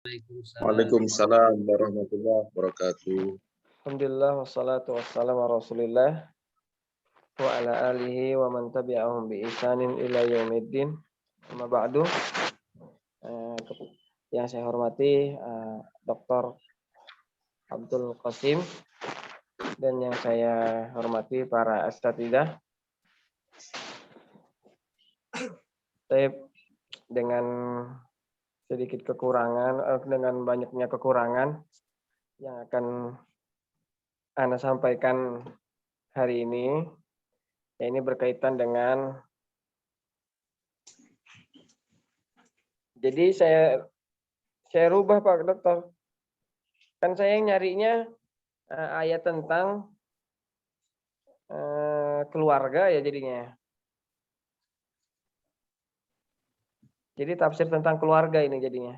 Waalaikumsalam warahmatullahi wabarakatuh. Alhamdulillah wassalatu wassalamu ala Rasulillah wa ala alihi wa man tabi'ahum bi ihsanin ila yaumiddin. Amma ba'du. Yang saya hormati Dr. Abdul Qasim dan yang saya hormati para asatidzah. Saya dengan sedikit kekurangan, dengan banyaknya kekurangan yang akan Ana sampaikan hari ini, ya ini berkaitan dengan, jadi saya rubah Pak Dokter, kan saya nyarinya ayat tentang keluarga ya jadinya. Jadi tafsir tentang keluarga ini jadinya.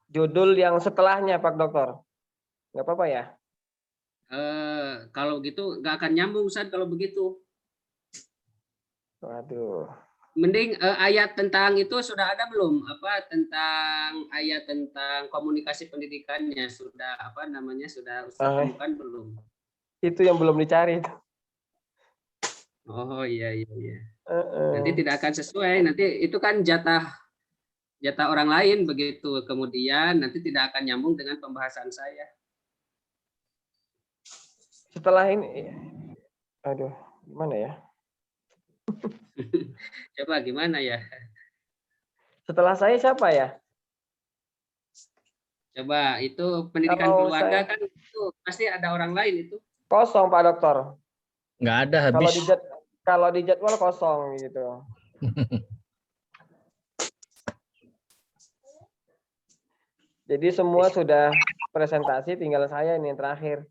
Judul yang setelahnya Pak Dokter. Nggak apa-apa ya? Kalau gitu nggak akan nyambung Ustaz kalau begitu. Waduh. Mending ayat tentang itu sudah ada belum? Apa tentang ayat tentang komunikasi pendidikannya sudah apa namanya sudah Ustaz temukan belum? Itu yang belum dicari. Oh iya. Nanti tidak akan sesuai. Nanti itu kan jatah orang lain begitu. Kemudian nanti tidak akan nyambung dengan pembahasan saya. Setelah ini, aduh, gimana ya? Coba gimana ya? Setelah saya siapa ya? Coba itu pendidikan keluarga kan itu pasti ada orang lain itu. Kosong Pak Dokter. Nggak ada habis. Kalau di jadwal kosong gitu. Jadi semua sudah presentasi, tinggal saya ini yang terakhir.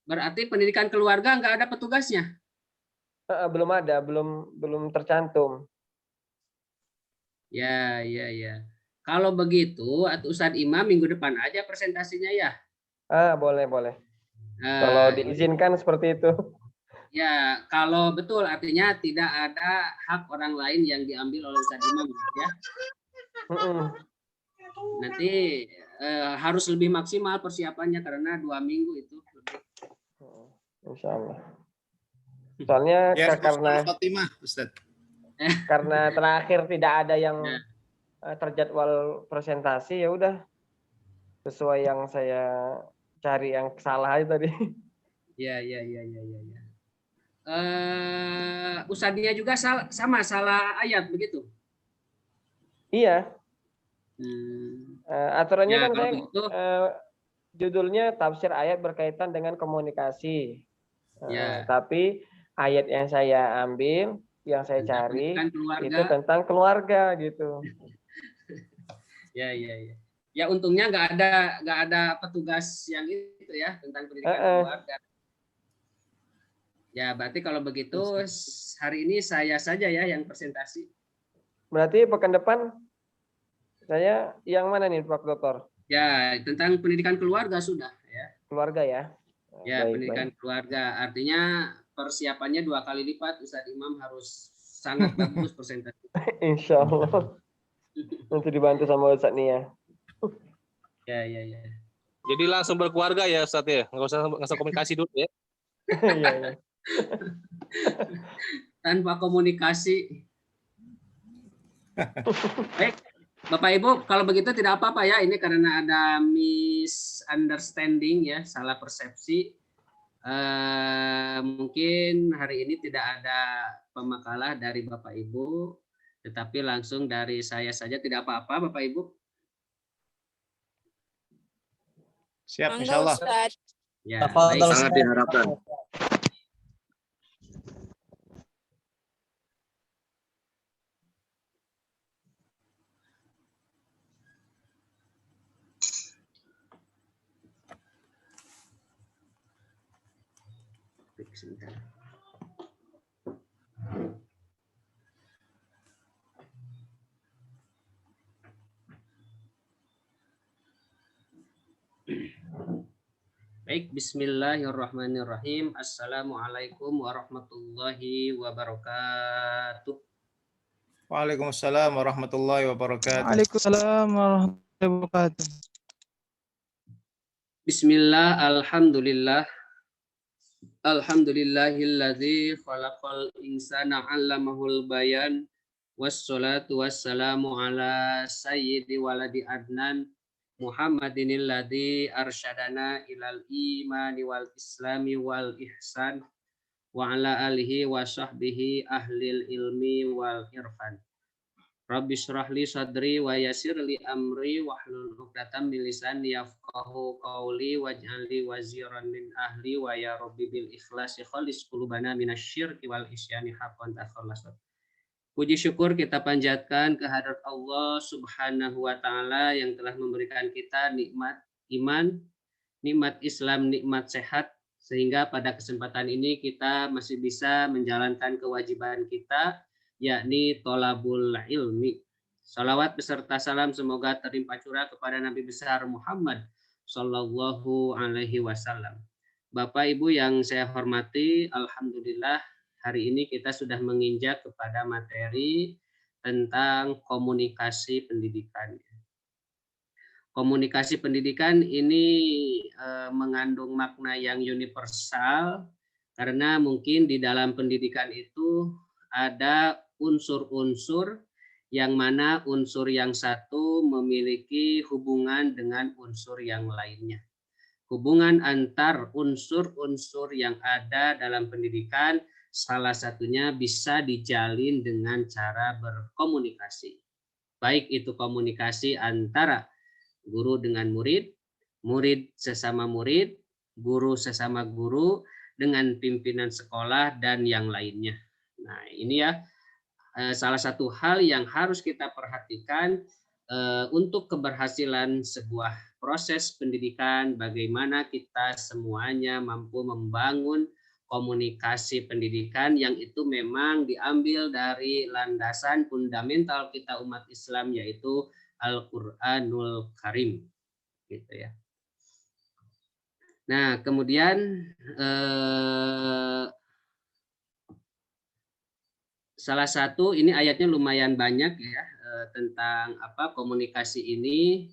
Berarti pendidikan keluarga nggak ada petugasnya? Belum ada, belum tercantum. Ya. Kalau begitu, atau Ustadz Imam minggu depan aja presentasinya ya? Boleh. Kalau diizinkan seperti itu. Ya, kalau betul artinya tidak ada hak orang lain yang diambil oleh Ustadz Imam ya. Nanti harus lebih maksimal persiapannya karena 2 minggu itu. Insya Allah. Soalnya ya, karena terakhir tidak ada yang terjadwal presentasi, ya udah sesuai yang saya cari yang salah aja tadi. Ya. Ustadznya juga salah ayat begitu. Iya. Aturannya Ya, kan saya begitu. Judulnya tafsir ayat berkaitan dengan komunikasi. Ya. Tapi ayat yang saya ambil, yang saya cari itu tentang keluarga gitu. Ya. Ya untungnya nggak ada petugas yang itu ya tentang pendidikan keluarga. Ya berarti kalau begitu hari ini saya saja ya yang presentasi. Berarti pekan depan saya yang mana nih Pak Dokter? Ya tentang pendidikan keluarga sudah ya. Keluarga ya. Ya pendidikan keluarga artinya persiapannya 2 kali lipat. Ustadz Imam harus sangat bagus presentasi. Insya Allah. Nanti dibantu sama Ustadz Nia. Ya. Jadi langsung berkeluarga ya Ustadz ya, nggak usah komunikasi dulu ya. Iya. Tanpa komunikasi. Baik, Bapak Ibu, kalau begitu tidak apa-apa ya. Ini karena ada misunderstanding ya, salah persepsi. Mungkin hari ini tidak ada pemakalah dari Bapak Ibu, tetapi langsung dari saya saja. Tidak apa-apa Bapak Ibu. Siap, insya Allah. Ya, baik. Sangat diharapkan. Sebentar. Baik, bismillahirrahmanirrahim. Assalamualaikum warahmatullahi wabarakatuh. Waalaikumsalam warahmatullahi wabarakatuh. Waalaikumsalam warahmatullahi wabarakatuh. Bismillah, alhamdulillah. Alhamdulillahilladzi khalaqal insana 'allamahul bayan. Wassalatu wassalamu ala sayyidi waladi adnan Muhammadinil ladzi arsyadana ilal imani wal islami wal ihsan wa ala alihi wa sahbihi ahlil ilmi wal irfan. Rabbi shrah li sadri wa yassir li amri wahlul 'uqdatam min lisani yafqahu qawli waj'al li waziran min ahli wa ya rabbi bil ikhlasi khalis qulubana minasyirki wal isyani haqqan takhallasat. Puji syukur kita panjatkan kehadrat Allah Subhanahu wa taala yang telah memberikan kita nikmat iman, nikmat Islam, nikmat sehat sehingga pada kesempatan ini kita masih bisa menjalankan kewajiban kita yakni tolabul ilmi. Salawat beserta salam semoga terlimpah curah kepada Nabi besar Muhammad sallallahu alaihi wasallam. Bapak Ibu yang saya hormati, alhamdulillah hari ini kita sudah menginjak kepada materi tentang komunikasi pendidikan. Komunikasi pendidikan ini mengandung makna yang universal karena mungkin di dalam pendidikan itu ada unsur-unsur yang mana unsur yang satu memiliki hubungan dengan unsur yang lainnya. Hubungan antar unsur-unsur yang ada dalam pendidikan salah satunya bisa dijalin dengan cara berkomunikasi. Baik itu komunikasi antara guru dengan murid, murid sesama murid, guru sesama guru, dengan pimpinan sekolah dan yang lainnya. Nah, ini ya salah satu hal yang harus kita perhatikan untuk keberhasilan sebuah proses pendidikan, bagaimana kita semuanya mampu membangun komunikasi pendidikan yang itu memang diambil dari landasan fundamental kita umat Islam yaitu Al-Qur'anul Karim gitu ya. Nah, kemudian salah satu ini ayatnya lumayan banyak ya tentang apa komunikasi ini.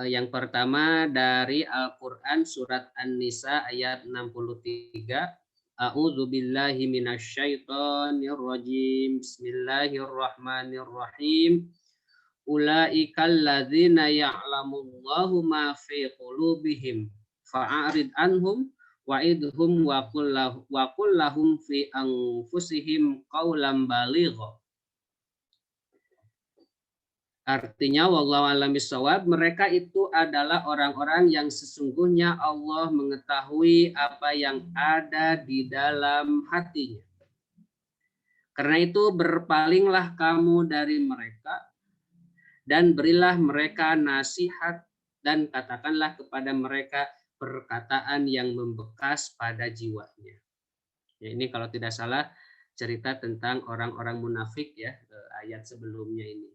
Yang pertama dari Al-Qur'an surat An-Nisa ayat 63. A'udzu billahi minasyaitonir rajim. Bismillahirrahmanirrahim. Ulaikal ladzina ya'lamullahu ma fi qulubihim fa'arid anhum wa'idhum wa qul lahum fi anfusihim qaulan baligha. Artinya wallahu a'lam bishawab, mereka itu adalah orang-orang yang sesungguhnya Allah mengetahui apa yang ada di dalam hatinya. Karena itu berpalinglah kamu dari mereka dan berilah mereka nasihat dan katakanlah kepada mereka perkataan yang membekas pada jiwanya. Ya, ini kalau tidak salah cerita tentang orang-orang munafik ya, ayat sebelumnya ini.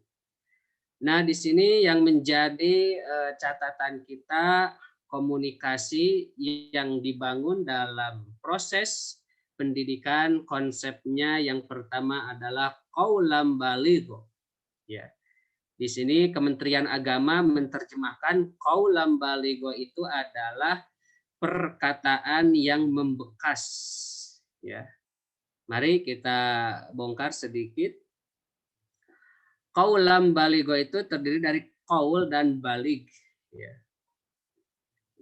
Nah, di sini yang menjadi catatan kita komunikasi yang dibangun dalam proses pendidikan, konsepnya yang pertama adalah qaulan baligh. Ya. Di sini Kementerian Agama menerjemahkan qaulan baligh itu adalah perkataan yang membekas. Ya. Mari kita bongkar sedikit. Qaulan baligh itu terdiri dari qaul dan baligh. Ya.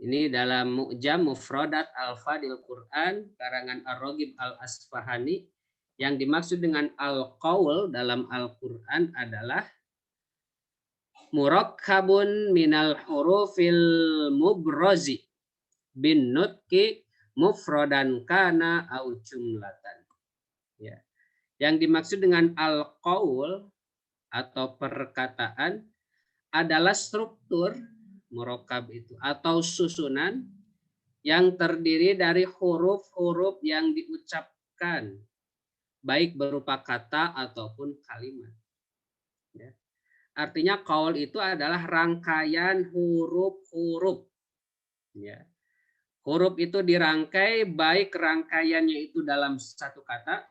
Ini dalam Mu'jam Mufradat Al-Fadil Quran karangan Ar-Raghib Al-Asfahani, yang dimaksud dengan al-qaul dalam Al-Quran adalah murakkabun minal hurufil mubrazi bin nutki mufradan kana au jumlatan. Ya. Yang dimaksud dengan al-qaul atau perkataan adalah struktur murakkab itu atau susunan yang terdiri dari huruf-huruf yang diucapkan baik berupa kata ataupun kalimat. Ya. Artinya qaul itu adalah rangkaian huruf-huruf. Ya. Huruf itu dirangkai baik rangkaiannya itu dalam satu kata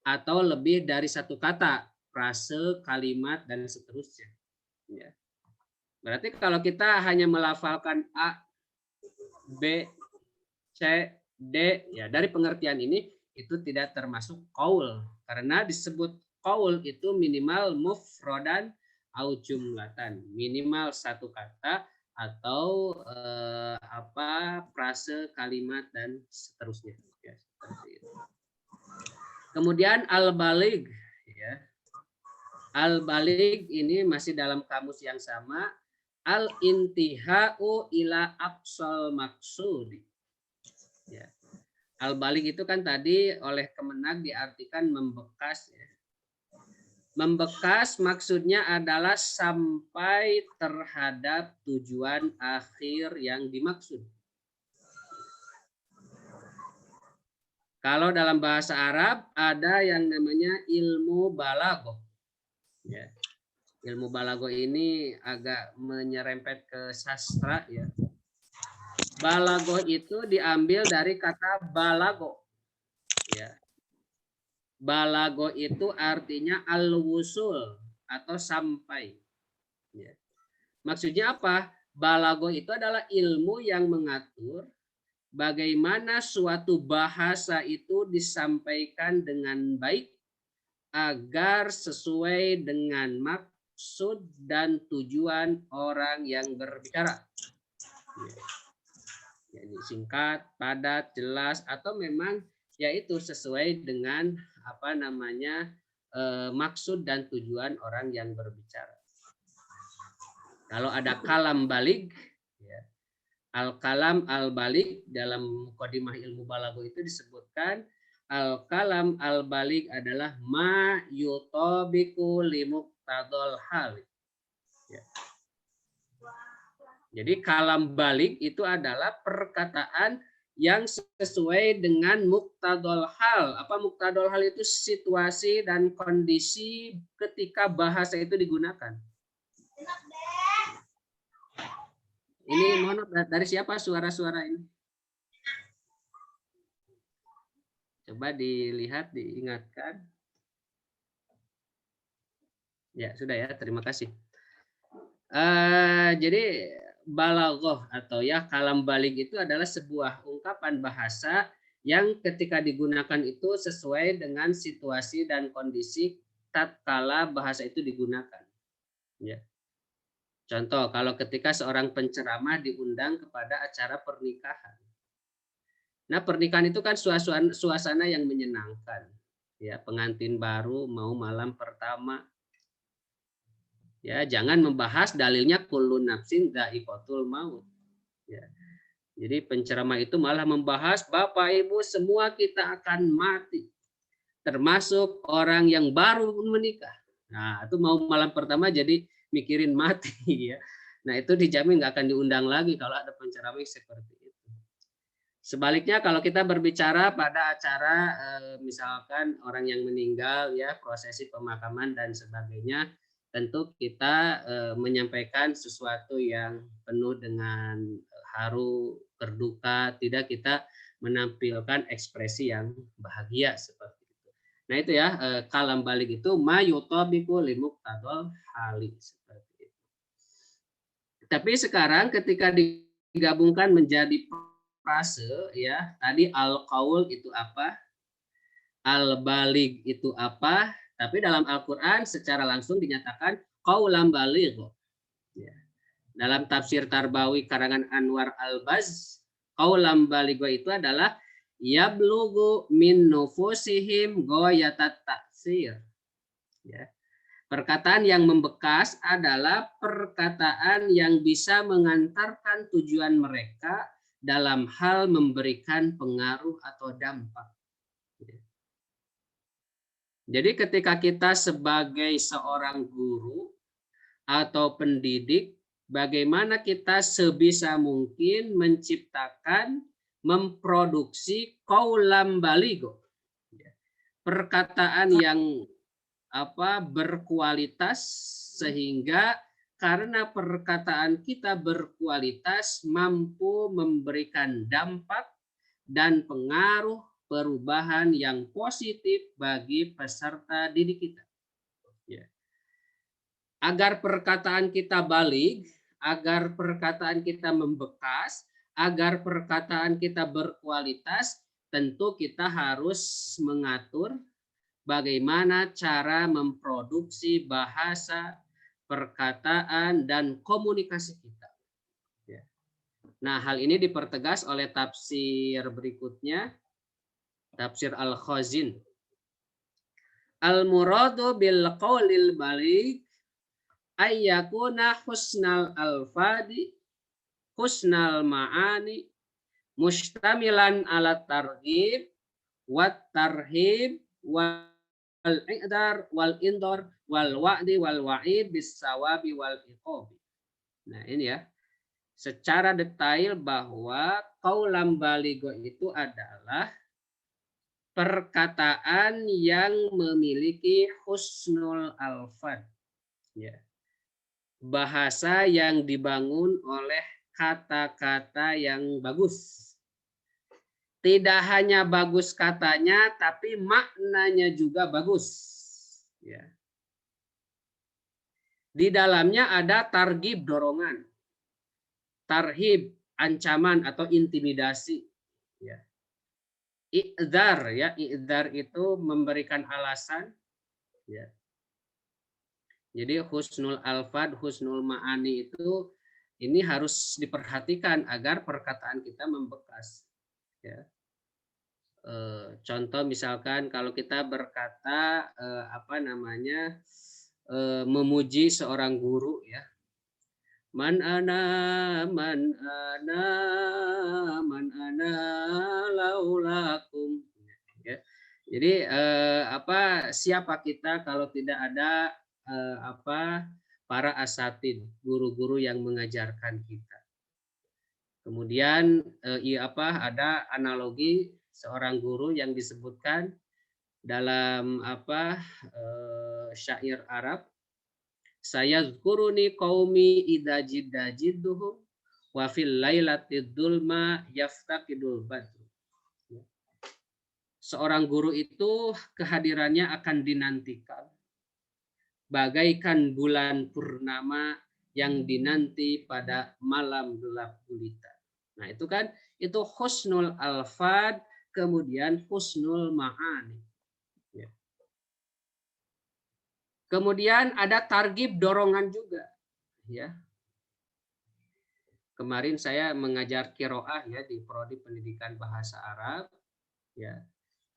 atau lebih dari satu kata frase, kalimat, dan seterusnya. Ya. Berarti kalau kita hanya melafalkan A, B, C, D, ya dari pengertian ini itu tidak termasuk qaul. Karena disebut qaul itu minimal mufradan au jumlatan, minimal satu kata atau frase, kalimat, dan seterusnya. Ya, seperti itu. Kemudian al-baligh, ya. Al-baligh ini masih dalam kamus yang sama, al-intihau ila aqsal maqsud. Ya. Al-baligh itu kan tadi oleh Kemenag diartikan membekas, ya. Membekas maksudnya adalah sampai terhadap tujuan akhir yang dimaksud. Kalau dalam bahasa Arab ada yang namanya ilmu balaghah. Ya. Ilmu balaghah ini agak menyerempet ke sastra, ya. Balaghah itu diambil dari kata balago. Ya. Balaghah itu artinya al-wusul atau sampai. Ya. Maksudnya apa? Balaghah itu adalah ilmu yang mengatur bagaimana suatu bahasa itu disampaikan dengan baik agar sesuai dengan maksud dan tujuan orang yang berbicara. Ya. Jadi singkat, padat, jelas, atau memang yaitu sesuai dengan maksud dan tujuan orang yang berbicara. Kalau ada kalam baligh, ya, al-kalam al-baligh dalam mukadimah ilmu balaghah itu disebutkan al-kalam al-baligh adalah ma yutabiqu li muqtadal hal. Ya. Jadi kalam baligh itu adalah perkataan yang sesuai dengan muqtadal hal. Apa muqtadal hal itu? Situasi dan kondisi ketika bahasa itu digunakan. Ini mohon dari siapa suara-suara ini? Coba dilihat, diingatkan. Ya, sudah ya, terima kasih. Jadi balaghah atau ya kalam baligh itu adalah sebuah ungkapan bahasa yang ketika digunakan itu sesuai dengan situasi dan kondisi tatkala bahasa itu digunakan. Ya. Contoh, kalau ketika seorang penceramah diundang kepada acara pernikahan. Nah, pernikahan itu kan suasana yang menyenangkan. Ya, pengantin baru mau malam pertama. Ya, jangan membahas dalilnya kullu nafsin dha'iqatul maut. Ya. Jadi penceramah itu malah membahas Bapak Ibu semua kita akan mati. Termasuk orang yang baru menikah. Nah, itu mau malam pertama jadi mikirin mati, ya. Nah, itu dijamin nggak akan diundang lagi kalau ada penceramah seperti itu. Sebaliknya kalau kita berbicara pada acara misalkan orang yang meninggal, ya, prosesi pemakaman dan sebagainya, tentu kita menyampaikan sesuatu yang penuh dengan haru, berduka, tidak kita menampilkan ekspresi yang bahagia seperti itu. Nah, itu ya, kalam baligh itu ma yutabiqu li muqtadal hali seperti itu. Tapi sekarang ketika digabungkan menjadi frase, ya, tadi al-qaul itu apa? Al-baligh itu apa? Tapi dalam Al-Quran secara langsung dinyatakan qaulan baligh. Ya. Dalam tafsir Tarbawi karangan Anwar Al-Baz, qaulan baligh itu adalah yablughu min nufusihim ghayatat ta'sir. Ya. Perkataan yang membekas adalah perkataan yang bisa mengantarkan tujuan mereka dalam hal memberikan pengaruh atau dampak. Ya. Jadi ketika kita sebagai seorang guru atau pendidik, bagaimana kita sebisa mungkin menciptakan, memproduksi qaulan baligh. Perkataan yang berkualitas sehingga karena perkataan kita berkualitas mampu memberikan dampak dan pengaruh perubahan yang positif bagi peserta didik kita. Agar perkataan kita baligh, agar perkataan kita membekas, agar perkataan kita berkualitas, tentu kita harus mengatur bagaimana cara memproduksi bahasa, perkataan, dan komunikasi kita. Ya. Nah, hal ini dipertegas oleh tafsir berikutnya, tafsir Al-Khazin. Al-muradu bil qaulil baligh ayyakuna husnal alfadi, husnal ma'ani, mustamilan ala targhib, wat tarhib, wal i'dar, wal indor, wal wa'di, wal wa'id, bis sawabi, wal iqabi. Nah ini ya, secara detail bahwa qaulam baligho itu adalah perkataan yang memiliki husnul alfad. Ya. Bahasa yang dibangun oleh kata-kata yang bagus. Tidak hanya bagus katanya, tapi maknanya juga bagus. Ya. Di dalamnya ada targhib, dorongan. Tarhib, ancaman atau intimidasi. Ya. I'dzar, ya, i'dzar itu memberikan alasan. Ya. Jadi husnul alfad, husnul ma'ani itu ini harus diperhatikan agar perkataan kita membekas. Ya. Contoh misalkan kalau kita berkata memuji seorang guru, ya. Man ana laulakum. Ya. Jadi siapa kita kalau tidak ada para asatid, guru-guru yang mengajarkan kita. Kemudian ada analogi seorang guru yang disebutkan dalam syair Arab, sayazkuruni qaumi idza jidda jidduhum wa fil lailatid dulma yaftaqidul badru. Seorang guru itu kehadirannya akan dinantikan bagaikan bulan purnama yang dinanti pada malam gelap gulita. Nah, itu kan itu husnul alfad, kemudian husnul ma'ani. Ya. Kemudian ada targhib, dorongan juga, ya. Kemarin saya mengajar qiraah ya di prodi pendidikan bahasa Arab, ya.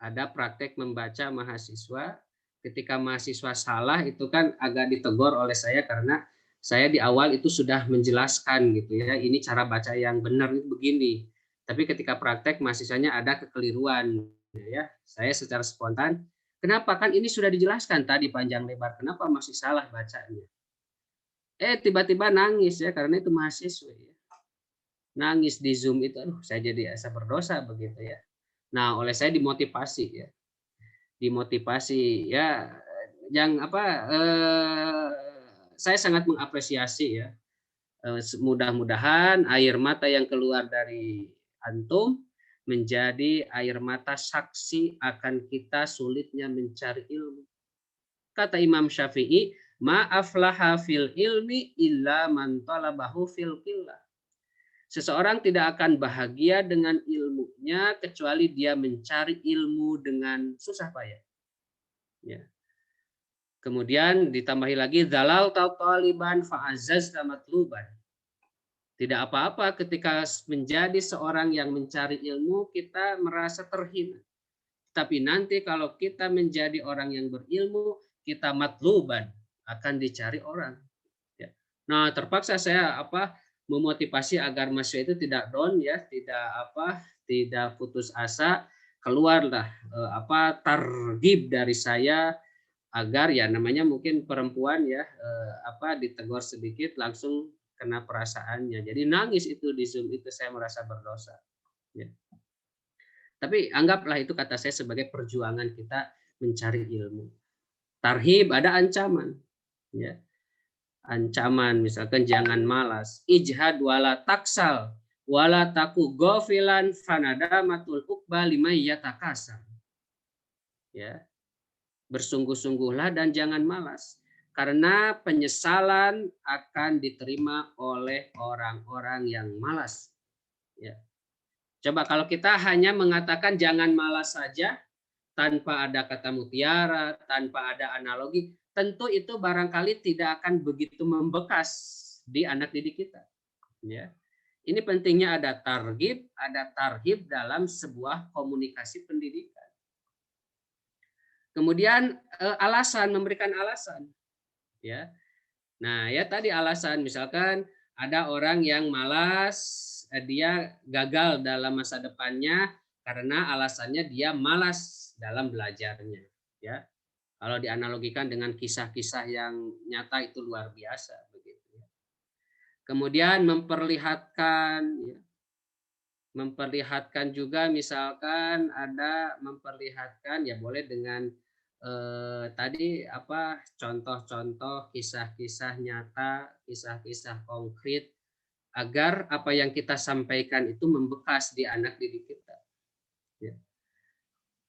Ada praktek membaca mahasiswa. Ketika mahasiswa salah itu kan agak ditegur oleh saya karena saya di awal itu sudah menjelaskan gitu ya, ini cara baca yang benar itu begini. Tapi ketika praktek mahasiswanya ada kekeliruan ya. Saya secara spontan, kenapa, kan ini sudah dijelaskan tadi panjang lebar, kenapa masih salah bacanya? Tiba-tiba nangis ya, karena itu mahasiswa ya. Nangis di Zoom itu, aduh saya jadi asa berdosa begitu ya. Nah, oleh saya dimotivasi ya. Dimotivasi ya, yang saya sangat mengapresiasi ya. Mudah-mudahan air mata yang keluar dari antum menjadi air mata saksi akan kita sulitnya mencari ilmu. Kata Imam Syafi'i, ma aflaha fil ilmi illa man talabahu fil qillah. Seseorang tidak akan bahagia dengan ilmunya kecuali dia mencari ilmu dengan susah payah. Ya. Kemudian ditambahi lagi zalal taliban fa'azzazta matluban. Tidak apa-apa ketika menjadi seorang yang mencari ilmu kita merasa terhina. Tapi nanti kalau kita menjadi orang yang berilmu, kita matluban, akan dicari orang. Ya. Nah, terpaksa saya memotivasi agar mahasiswa itu tidak down ya, tidak putus asa, keluarlah targhib dari saya agar ya namanya mungkin perempuan ya ditegur sedikit langsung kena perasaannya. Jadi nangis itu di Zoom itu saya merasa berdosa. Ya. Tapi anggaplah itu kata saya sebagai perjuangan kita mencari ilmu. Tarhib ada ancaman. Ya. Ancaman misalkan jangan malas, ijhad wala taksal wala taku ghafilan fanadamatul uqba lima yatakasar. Ya. Bersungguh-sungguhlah dan jangan malas. Karena penyesalan akan diterima oleh orang-orang yang malas. Ya. Coba kalau kita hanya mengatakan jangan malas saja, tanpa ada kata mutiara, tanpa ada analogi, tentu itu barangkali tidak akan begitu membekas di anak didik kita. Ya. Ini pentingnya ada targhib dalam sebuah komunikasi pendidikan. Kemudian memberikan alasan. Ya. Nah, ya tadi alasan, misalkan ada orang yang malas, dia gagal dalam masa depannya karena alasannya dia malas dalam belajarnya, ya. Kalau dianalogikan dengan kisah-kisah yang nyata itu luar biasa begitu. Kemudian memperlihatkan juga, misalkan ada memperlihatkan, ya boleh dengan tadi contoh-contoh kisah-kisah nyata, kisah-kisah konkret, agar apa yang kita sampaikan itu membekas di anak didik kita. Ya.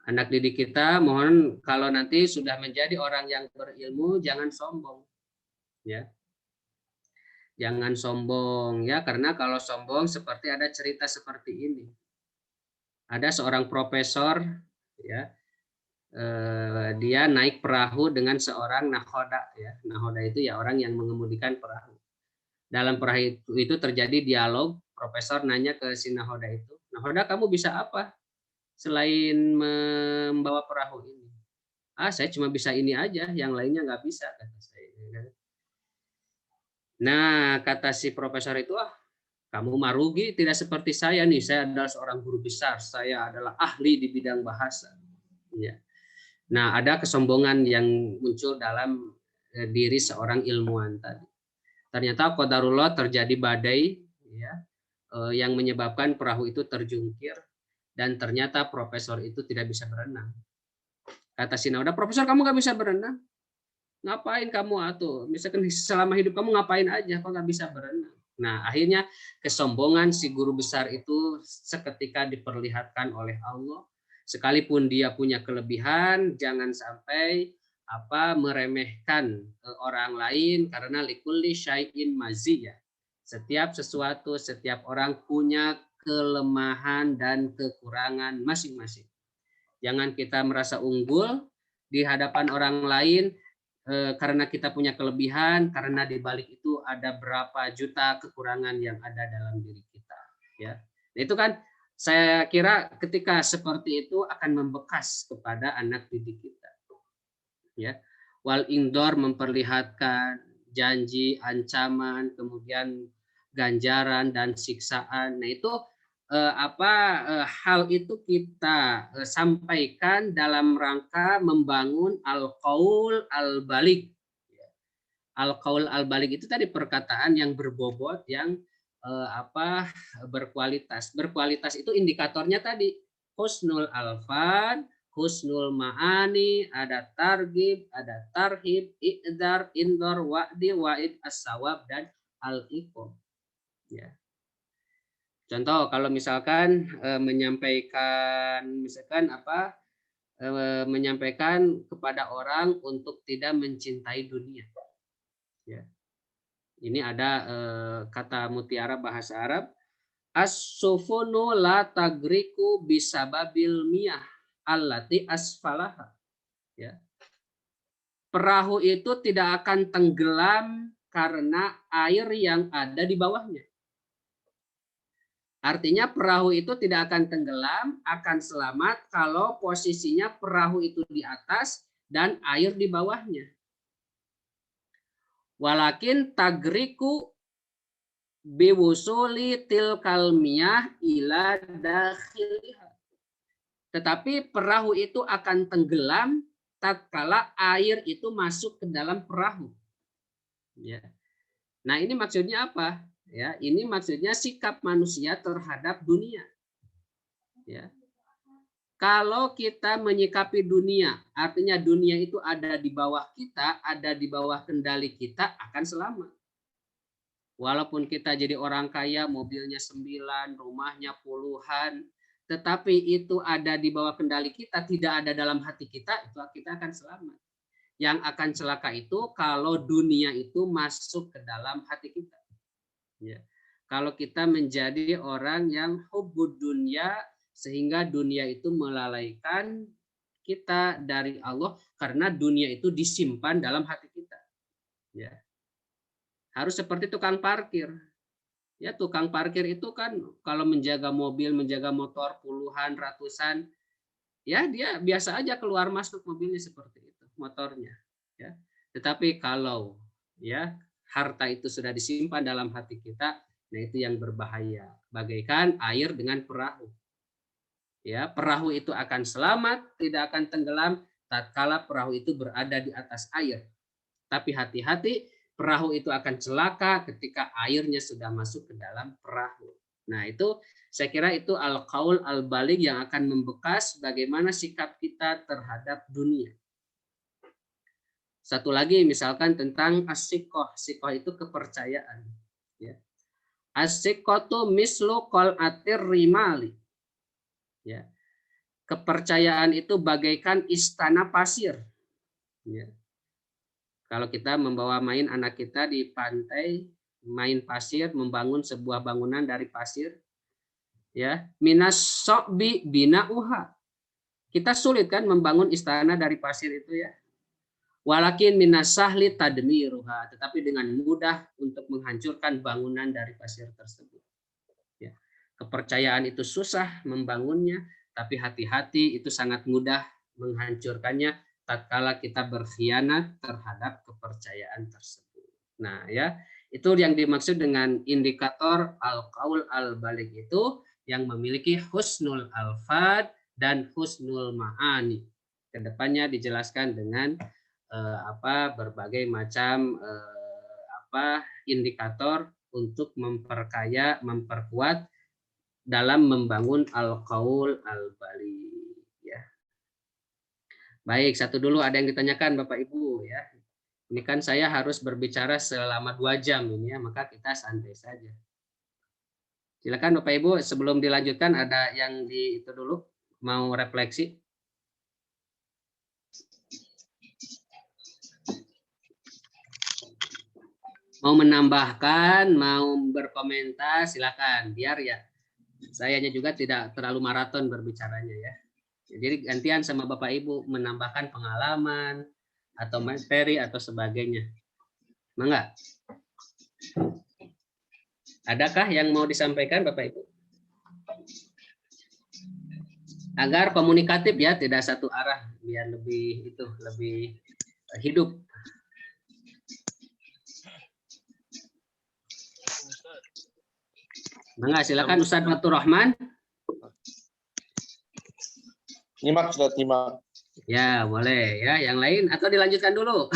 Anak didik kita, mohon kalau nanti sudah menjadi orang yang berilmu, jangan sombong. Ya. Jangan sombong, ya, karena kalau sombong seperti ada cerita seperti ini. Ada seorang profesor, ya, dia naik perahu dengan seorang nahoda, ya. Nahoda itu ya orang yang mengemudikan perahu. Dalam perahu itu terjadi dialog. Profesor nanya ke si nahoda itu, "Nahoda, kamu bisa apa selain membawa perahu ini?" "Ah, saya cuma bisa ini aja, yang lainnya nggak bisa," kata saya. Nah, kata si profesor itu, kamu mah rugi, tidak seperti saya nih. Saya adalah seorang guru besar, saya adalah ahli di bidang bahasa. Ya. Nah, ada kesombongan yang muncul dalam diri seorang ilmuwan tadi. Ternyata qadarullah terjadi badai, ya, yang menyebabkan perahu itu terjungkir, dan ternyata profesor itu tidak bisa berenang. Kata si nahoda, "Profesor, kamu nggak bisa berenang? Ngapain kamu atuh? Misalkan selama hidup kamu ngapain aja, kok nggak bisa berenang?" Nah, akhirnya kesombongan si guru besar itu seketika diperlihatkan oleh Allah. Sekalipun dia punya kelebihan, jangan sampai meremehkan orang lain, karena likulli syai'in maziyah. Setiap sesuatu, setiap orang punya kelemahan dan kekurangan masing-masing. Jangan kita merasa unggul di hadapan orang lain karena kita punya kelebihan, karena di balik itu ada berapa juta kekurangan yang ada dalam diri kita. Ya, nah, itu kan saya kira ketika seperti itu akan membekas kepada anak didik kita. Ya, wal indor memperlihatkan janji, ancaman, kemudian ganjaran dan siksaan. Nah, itu hal itu kita sampaikan dalam rangka membangun al-qaul al-baligh. Al-qaul al-baligh itu tadi perkataan yang berbobot, yang berkualitas. Berkualitas itu indikatornya tadi husnul alfan, husnul ma'ani, ada targhib, ada tarhib, i'dar, indor, wa'di, wa'id, as-sawab, dan al-iqam. Ya. Contoh kalau misalkan menyampaikan kepada orang untuk tidak mencintai dunia. Ya. Ini ada kata mutiara bahasa Arab, as-sufunu la tagriku bisababil miyah allati asfalaha. Ya. Perahu itu tidak akan tenggelam karena air yang ada di bawahnya. Artinya perahu itu tidak akan tenggelam, akan selamat kalau posisinya perahu itu di atas dan air di bawahnya. Walakin tagriku biwusuli tilkal miyah ila dakhiliha. Tetapi perahu itu akan tenggelam tatkala air itu masuk ke dalam perahu. Ya. Nah, ini maksudnya apa? Ya, ini maksudnya sikap manusia terhadap dunia. Ya. Kalau kita menyikapi dunia, artinya dunia itu ada di bawah kita, ada di bawah kendali kita, akan selamat. Walaupun kita jadi orang kaya, mobilnya 9, rumahnya puluhan, tetapi itu ada di bawah kendali kita, tidak ada dalam hati kita, itu kita akan selamat. Yang akan celaka itu kalau dunia itu masuk ke dalam hati kita. Ya. Kalau kita menjadi orang yang hubbud dunya sehingga dunia itu melalaikan kita dari Allah karena dunia itu disimpan dalam hati kita. Ya. Harus seperti tukang parkir. Ya, tukang parkir itu kan kalau menjaga mobil, menjaga motor puluhan, ratusan, ya dia biasa aja keluar masuk mobilnya seperti itu, motornya. Ya. Tetapi kalau ya harta itu sudah disimpan dalam hati kita, nah itu yang berbahaya. Bagaikan air dengan perahu. Ya, perahu itu akan selamat, tidak akan tenggelam tatkala perahu itu berada di atas air. Tapi hati-hati, perahu itu akan celaka ketika airnya sudah masuk ke dalam perahu. Nah, itu saya kira itu al-qaul al-baligh yang akan membekas bagaimana sikap kita terhadap dunia. Satu lagi misalkan tentang as-siqah. Siqah itu kepercayaan. Ya. As-siqatu mislu qal'atir rimali. Ya. Kepercayaan itu bagaikan istana pasir. Ya. Kalau kita membawa main anak kita di pantai, main pasir, membangun sebuah bangunan dari pasir, ya, minas so'bi bina'uha. Kita sulit kan membangun istana dari pasir itu ya. Walakin minas sahli tadmiruha, tetapi dengan mudah untuk menghancurkan bangunan dari pasir tersebut. Ya. Kepercayaan itu susah membangunnya, tapi hati-hati itu sangat mudah menghancurkannya tatkala kita berkhianat terhadap kepercayaan tersebut. Nah, ya, itu yang dimaksud dengan indikator al-qaul al-baligh itu yang memiliki husnul alfad dan husnul ma'ani. Kedepannya dijelaskan dengan berbagai macam indikator untuk memperkaya, memperkuat dalam membangun al-qaul al-baligh. Baik, satu dulu ada yang ditanyakan Bapak Ibu ya. Ini kan saya harus berbicara selama 2 jam ini ya, maka kita santai saja. Silakan Bapak Ibu, sebelum dilanjutkan ada yang di itu dulu mau refleksi. Mau menambahkan, mau berkomentar, silakan. Biar ya sayanya juga tidak terlalu maraton berbicaranya ya. Jadi gantian sama Bapak Ibu menambahkan pengalaman atau materi atau sebagainya. Mangga. Adakah yang mau disampaikan Bapak Ibu? Agar komunikatif ya, tidak satu arah, biar lebih hidup. Mangga, silakan Ustadz Fatur Rahman. Nyimak sudah nyimak. Ya, boleh ya. Yang lain atau dilanjutkan dulu?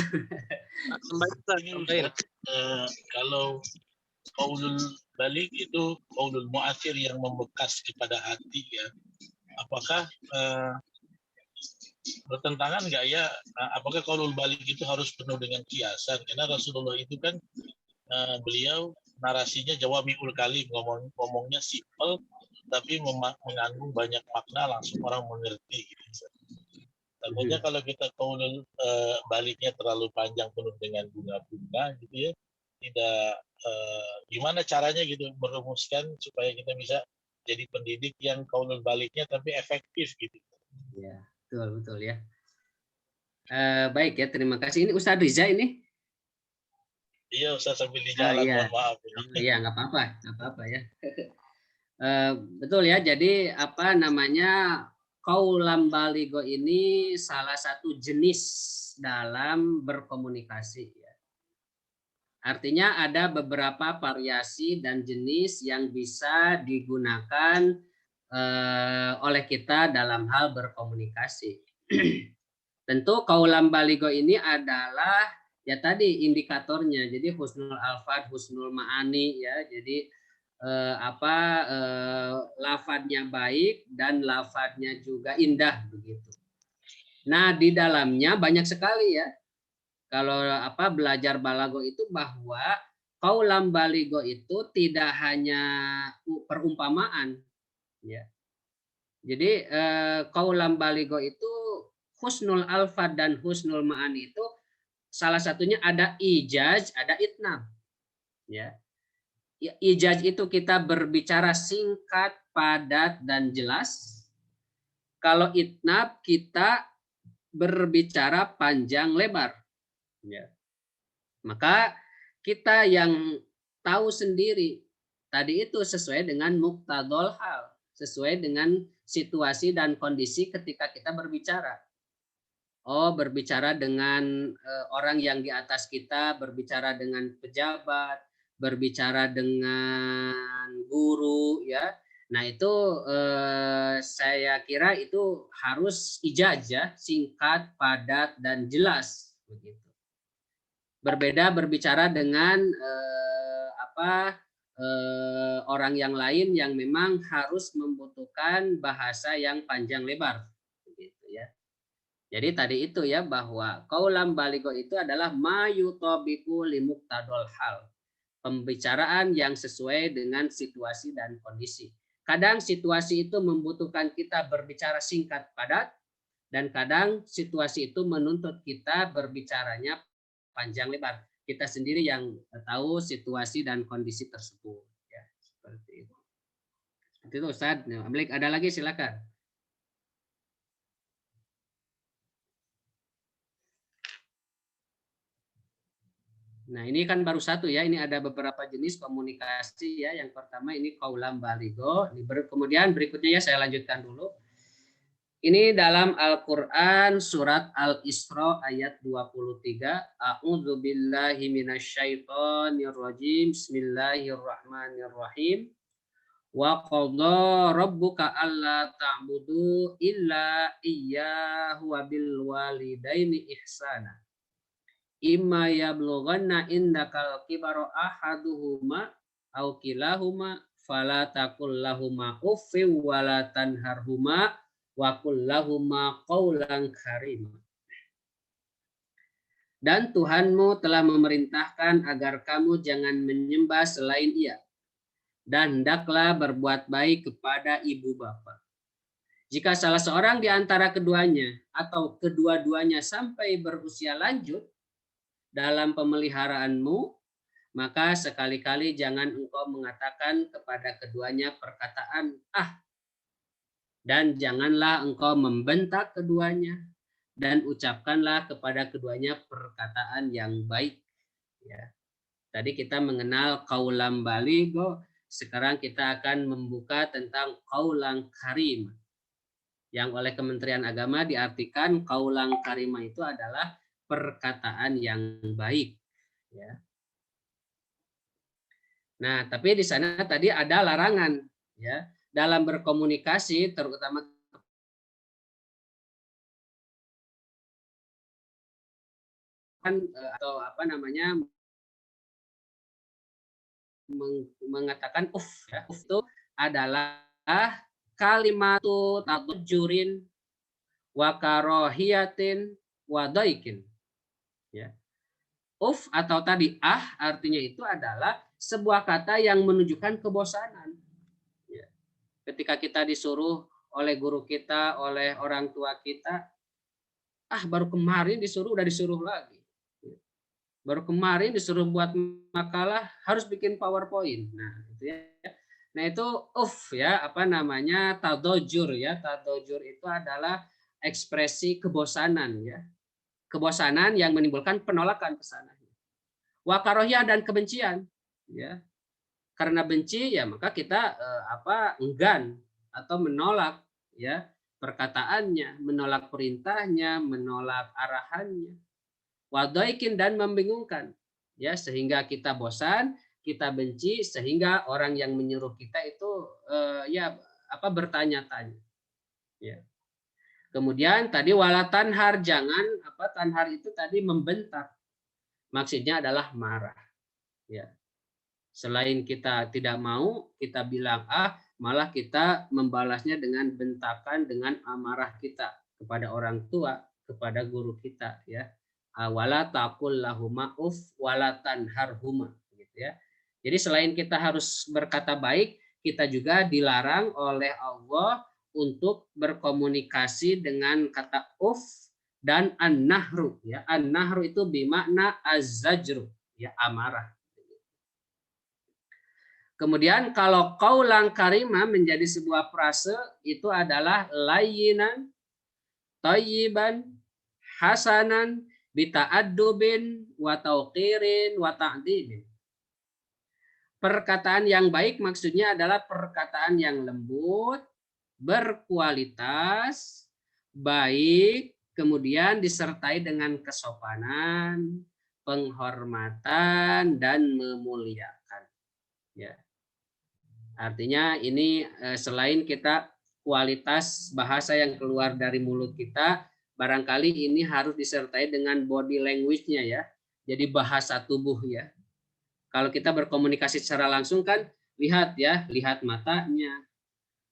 Kalau qaulul baligh itu qaulul mu'athir yang membekas kepada hati ya. Apakah bertentangan nggak ya? Apakah qaulul baligh itu harus penuh dengan kiasan? Karena Rasulullah itu kan beliau narasinya jawami'ul kalim, ngomongnya simple tapi mengandung banyak makna, langsung orang mengerti gitu. Takutnya kalau kita qaulul balighnya terlalu panjang penuh dengan bunga-bunga gitu ya, tidak gimana caranya gitu merumuskan supaya kita bisa jadi pendidik yang qaulul balighnya tapi efektif gitu. Ya, betul ya. Baik ya, terima kasih. Ini Ustadz Riza ini. Iya Ustadz, sambil di jalan, iya. Mohon maaf. Iya, nggak apa-apa ya. Betul ya, jadi qaulam baligho ini salah satu jenis dalam berkomunikasi ya. Artinya ada beberapa variasi dan jenis yang bisa digunakan oleh kita dalam hal berkomunikasi. Tentu qaulam baligho ini adalah ya tadi indikatornya, jadi husnul alfad, husnul ma'ani ya, jadi lafadznya baik dan lafadznya juga indah begitu. Nah, di dalamnya banyak sekali ya. Kalau belajar balago itu bahwa qaulam baligho itu tidak hanya perumpamaan ya. Jadi qaulam baligho itu husnul alfad dan husnul ma'ani itu salah satunya ada ijaz, ada itnab. Ya. Ijaz itu kita berbicara singkat, padat, dan jelas. Kalau itnab kita berbicara panjang lebar. Ya. Maka kita yang tahu sendiri tadi itu sesuai dengan muqtadol hal, sesuai dengan situasi dan kondisi ketika kita berbicara. Oh, berbicara dengan orang yang di atas kita, berbicara dengan pejabat, berbicara dengan guru, ya. Nah itu saya kira itu harus ijazah, singkat, padat, dan jelas, begitu. Berbeda berbicara dengan orang yang lain yang memang harus membutuhkan bahasa yang panjang lebar, begitu ya. Jadi tadi itu ya bahwa qaulam baligho itu adalah mayutabiqu limuqtadol hal. Pembicaraan yang sesuai dengan situasi dan kondisi. Kadang situasi itu membutuhkan kita berbicara singkat padat, dan kadang situasi itu menuntut kita berbicaranya panjang lebar. Kita sendiri yang tahu situasi dan kondisi tersebut. Ya, seperti itu. Seperti itu Ustaz. Balik ada lagi silakan. Nah, ini kan baru satu ya. Ini ada beberapa jenis komunikasi ya. Yang pertama ini qaulam baligho. Kemudian berikutnya ya saya lanjutkan dulu. Ini dalam Al-Qur'an surat Al-Isra ayat 23. A'udzubillahi minasyaitonirrajim. Bismillahirrahmanirrahim. Wa qadha rabbuka alla ta'budu illa iyyahu wa bil walidaini ihsana. Imma yablughanna indakal kibara ahaduhuma aw kilahuma fala taqul lahumā uffin wa la tanharhumā wa qul lahumā qawlan karīmā. Dan Tuhanmu telah memerintahkan agar kamu jangan menyembah selain Ia, dan hendaklah berbuat baik kepada ibu bapa. Jika salah seorang di antara keduanya atau kedua-duanya sampai berusia lanjut dalam pemeliharaanmu, maka sekali-kali jangan engkau mengatakan kepada keduanya perkataan "ah", dan janganlah engkau membentak keduanya, dan ucapkanlah kepada keduanya perkataan yang baik. Ya. Tadi kita mengenal qaulam baligho, sekarang kita akan membuka tentang qaulan karim, yang oleh Kementerian Agama diartikan qaulan karimah itu adalah perkataan yang baik, ya. Nah, tapi di sana tadi ada larangan, ya, dalam berkomunikasi, terutama atau mengatakan ya. Itu adalah kalimatu tajurin wa karohiyatin wa daikin. Ya. Atau tadi artinya itu adalah sebuah kata yang menunjukkan kebosanan. Ya. Ketika kita disuruh oleh guru kita, oleh orang tua kita, baru kemarin disuruh, udah disuruh lagi. Ya. Baru kemarin disuruh buat makalah, harus bikin PowerPoint. Nah, itu ya. Nah, itu ya, tadojur ya. Tadojur itu adalah ekspresi kebosanan ya. Kebosanan yang menimbulkan penolakan ke sana. Wakarohiyah dan kebencian, ya. Karena benci ya maka kita enggan atau menolak ya perkataannya, menolak perintahnya, menolak arahannya. Wadaikin dan membingungkan, ya, sehingga kita bosan, kita benci, sehingga orang yang menyuruh kita itu bertanya-tanya. Ya. Kemudian tadi wala tanhar, jangan tanhar itu tadi membentak. Maksudnya adalah marah. Ya. Selain kita tidak mau, kita bilang malah kita membalasnya dengan bentakan, dengan amarah kita kepada orang tua, kepada guru kita, ya. Wala taqul lahuma uf wala tanharhuma, gitu ya. Jadi selain kita harus berkata baik, kita juga dilarang oleh Allah untuk berkomunikasi dengan kata uf dan an-nahru ya. An-nahru itu bermakna az-zajru ya, amarah. Kemudian kalau qaulan karima menjadi sebuah frase itu adalah layyinan, thayyiban, hasanan, bita'addubin, wa tauqirin, wa ta'dibin. Perkataan yang baik maksudnya adalah perkataan yang lembut, berkualitas, baik, kemudian disertai dengan kesopanan, penghormatan, dan memuliakan. Ya. Artinya ini selain kita kualitas bahasa yang keluar dari mulut kita, barangkali ini harus disertai dengan body language-nya ya. Jadi bahasa tubuh ya. Kalau kita berkomunikasi secara langsung kan lihat ya, lihat matanya,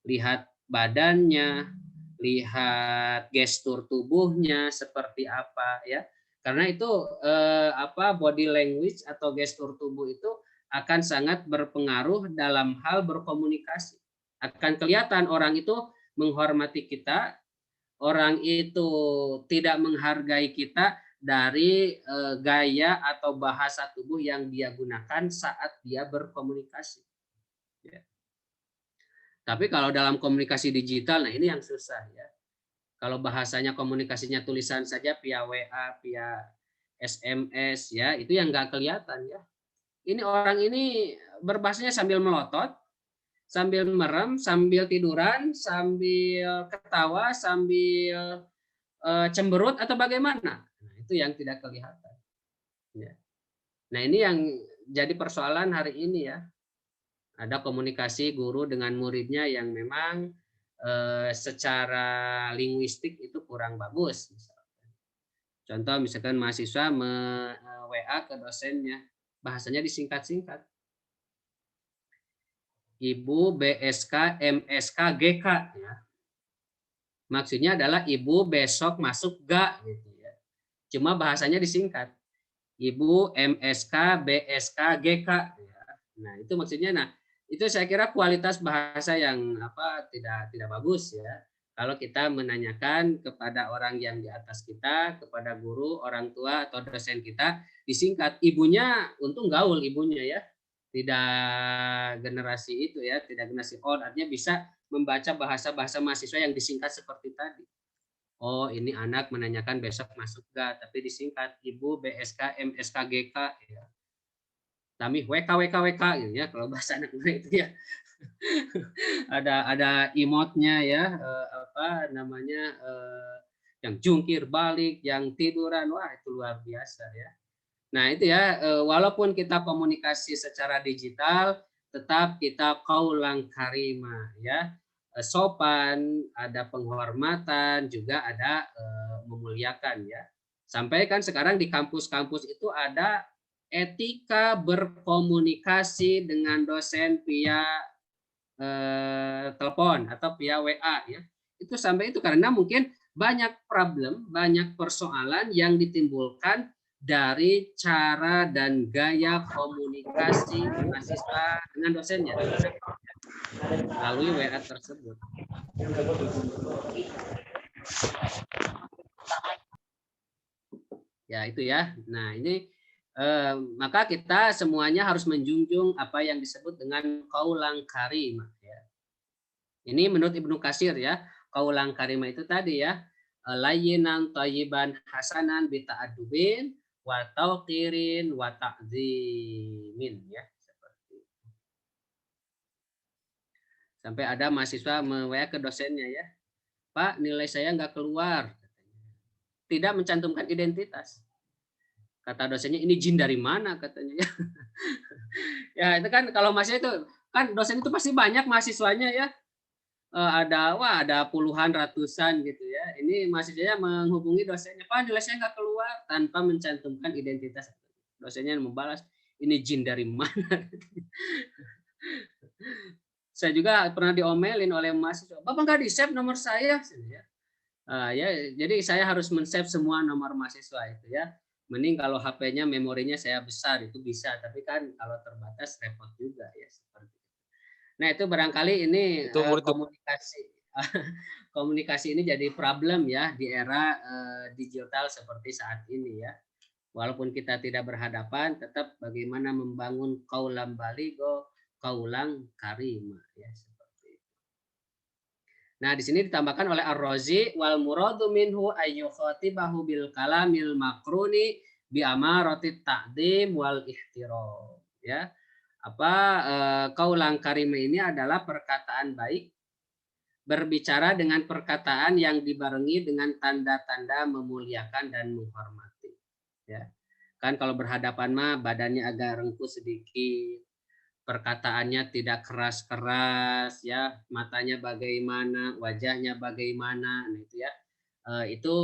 lihat badannya, lihat gestur tubuhnya seperti apa ya. Karena itu body language atau gestur tubuh itu akan sangat berpengaruh dalam hal berkomunikasi. Akan kelihatan orang itu menghormati kita, orang itu tidak menghargai kita dari gaya atau bahasa tubuh yang dia gunakan saat dia berkomunikasi. Ya. Tapi kalau dalam komunikasi digital, nah ini yang susah ya. Kalau bahasanya komunikasinya tulisan saja via WA, via SMS ya, itu yang nggak kelihatan ya. Ini orang ini berbahasanya sambil melotot, sambil merem, sambil tiduran, sambil ketawa, sambil cemberut atau bagaimana? Nah, itu yang tidak kelihatan. Ya. Nah ini yang jadi persoalan hari ini ya. Ada komunikasi guru dengan muridnya yang memang secara linguistik itu kurang bagus. Contoh misalkan mahasiswa WA ke dosennya, bahasanya disingkat-singkat. Ibu BSK MSK GK ya. Maksudnya adalah ibu besok masuk gak gitu ya. Cuma bahasanya disingkat. Ibu MSK BSK GK ya. Nah, itu maksudnya itu saya kira kualitas bahasa yang tidak bagus ya. Kalau kita menanyakan kepada orang yang di atas kita, kepada guru, orang tua atau dosen kita disingkat. Ibunya untung gaul ibunya ya. Tidak generasi itu ya, tidak generasi old, artinya bisa membaca bahasa-bahasa mahasiswa yang disingkat seperti tadi. Oh, ini anak menanyakan besok masuk gak, tapi disingkat Ibu BSK MSK GK ya. Kami WK gitu ya kalau bahasa anak muda itu ya. ada emotnya ya, yang jungkir balik, yang tiduran, wah itu luar biasa ya. Nah itu ya, walaupun kita komunikasi secara digital, tetap kita qaulan karimah ya, sopan, ada penghormatan, juga ada memuliakan ya. Sampai kan sekarang di kampus-kampus itu ada etika berkomunikasi dengan dosen via telepon atau via WA ya. Itu sampai itu karena mungkin banyak problem, banyak persoalan yang ditimbulkan dari cara dan gaya komunikasi mahasiswa dengan dosennya melalui WA tersebut. Ya itu ya. Nah ini maka kita semuanya harus menjunjung apa yang disebut dengan qaulan karimah. Ya. Ini menurut Ibnu Katsir ya, qaulan karimah itu tadi ya, layyinan thayyiban hasanan bita'addubin wa tauqirin wa ta'zimin ya, seperti itu. Sampai ada mahasiswa WA ke dosennya ya, Pak nilai saya nggak keluar, tidak mencantumkan identitas. Kata dosennya ini jin dari mana katanya ya. Ya itu kan kalau mahasiswa itu kan dosen itu pasti banyak mahasiswanya ya. Ada puluhan ratusan gitu ya. Ini mahasiswanya menghubungi dosennya, Pak nilai saya nggak keluar, tanpa mencantumkan identitas. Dosennya membalas, ini jin dari mana? Saya juga pernah diomelin oleh mahasiswa, Bapak nggak di-save nomor saya? Ya, jadi saya harus men-save semua nomor mahasiswa itu ya. Mending kalau HP-nya memorinya saya besar itu bisa, tapi kan kalau terbatas repot juga ya seperti itu. Nah itu barangkali ini komunikasi komunikasi ini jadi problem ya di era digital seperti saat ini ya. Walaupun kita tidak berhadapan, tetap bagaimana membangun qaulan baligho, qaulan karima ya seperti itu. Nah, di sini ditambahkan oleh Ar-Razi wal muradu minhu ayyu khatibahu bil kalamil makruni bi amarati ta'dim wal ihtiram ya. Qaulan karima ini adalah perkataan baik berbicara dengan perkataan yang dibarengi dengan tanda-tanda memuliakan dan menghormati. Ya, kan kalau berhadapan mah badannya agak rengkuh sedikit, perkataannya tidak keras-keras, ya, matanya bagaimana, wajahnya bagaimana, nah itu ya, itu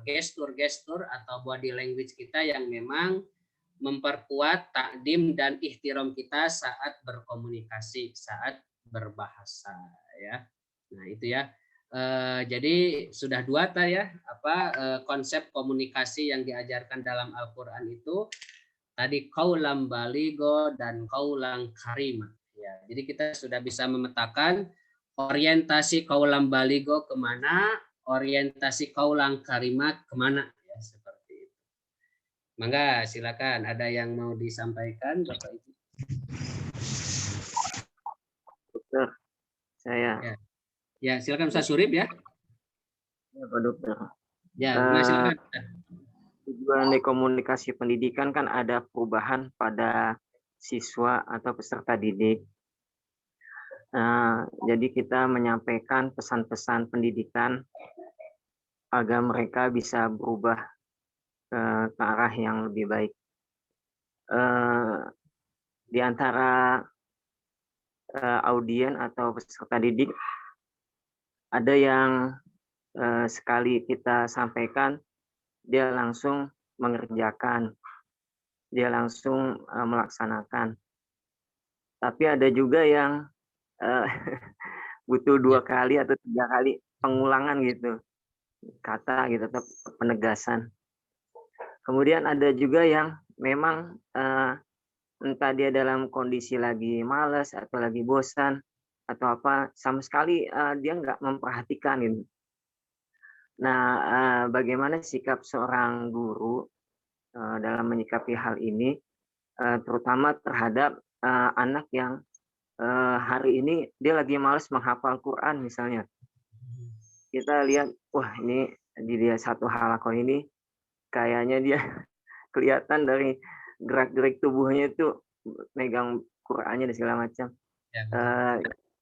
gestur-gestur atau body language kita yang memang memperkuat takdim dan ihtiram kita saat berkomunikasi, saat berbahasa ya. Nah itu ya. Jadi sudah dua ya konsep komunikasi yang diajarkan dalam Al-Qur'an itu tadi qaulan baligho dan qaulan karima ya. Jadi kita sudah bisa memetakan orientasi qaulan baligho kemana, orientasi qaulan karima kemana ya, seperti itu. Mangga silakan, ada yang mau disampaikan Bapak Ibu? Dokter, saya. Ya, silakan Ustaz Surip ya. Ya, Pak Dokter. Ya, silakan. Tujuan dari komunikasi pendidikan kan ada perubahan pada siswa atau peserta didik. Jadi kita menyampaikan pesan-pesan pendidikan agar mereka bisa berubah ke arah yang lebih baik. Di antara audien atau peserta didik ada yang sekali kita sampaikan dia langsung mengerjakan, dia langsung melaksanakan. Tapi ada juga yang butuh 2 kali atau 3 kali pengulangan gitu, kata gitu, atau penegasan. Kemudian ada juga yang memang entah dia dalam kondisi lagi malas atau lagi bosan atau apa, sama sekali dia nggak memperhatikan ini. Nah, bagaimana sikap seorang guru dalam menyikapi hal ini, terutama terhadap anak yang hari ini dia lagi malas menghafal Quran misalnya. Kita lihat, wah ini di dia satu halaqah ini kayaknya dia kelihatan dari gerak-gerik tubuhnya itu megang Qurannya dan segala macam.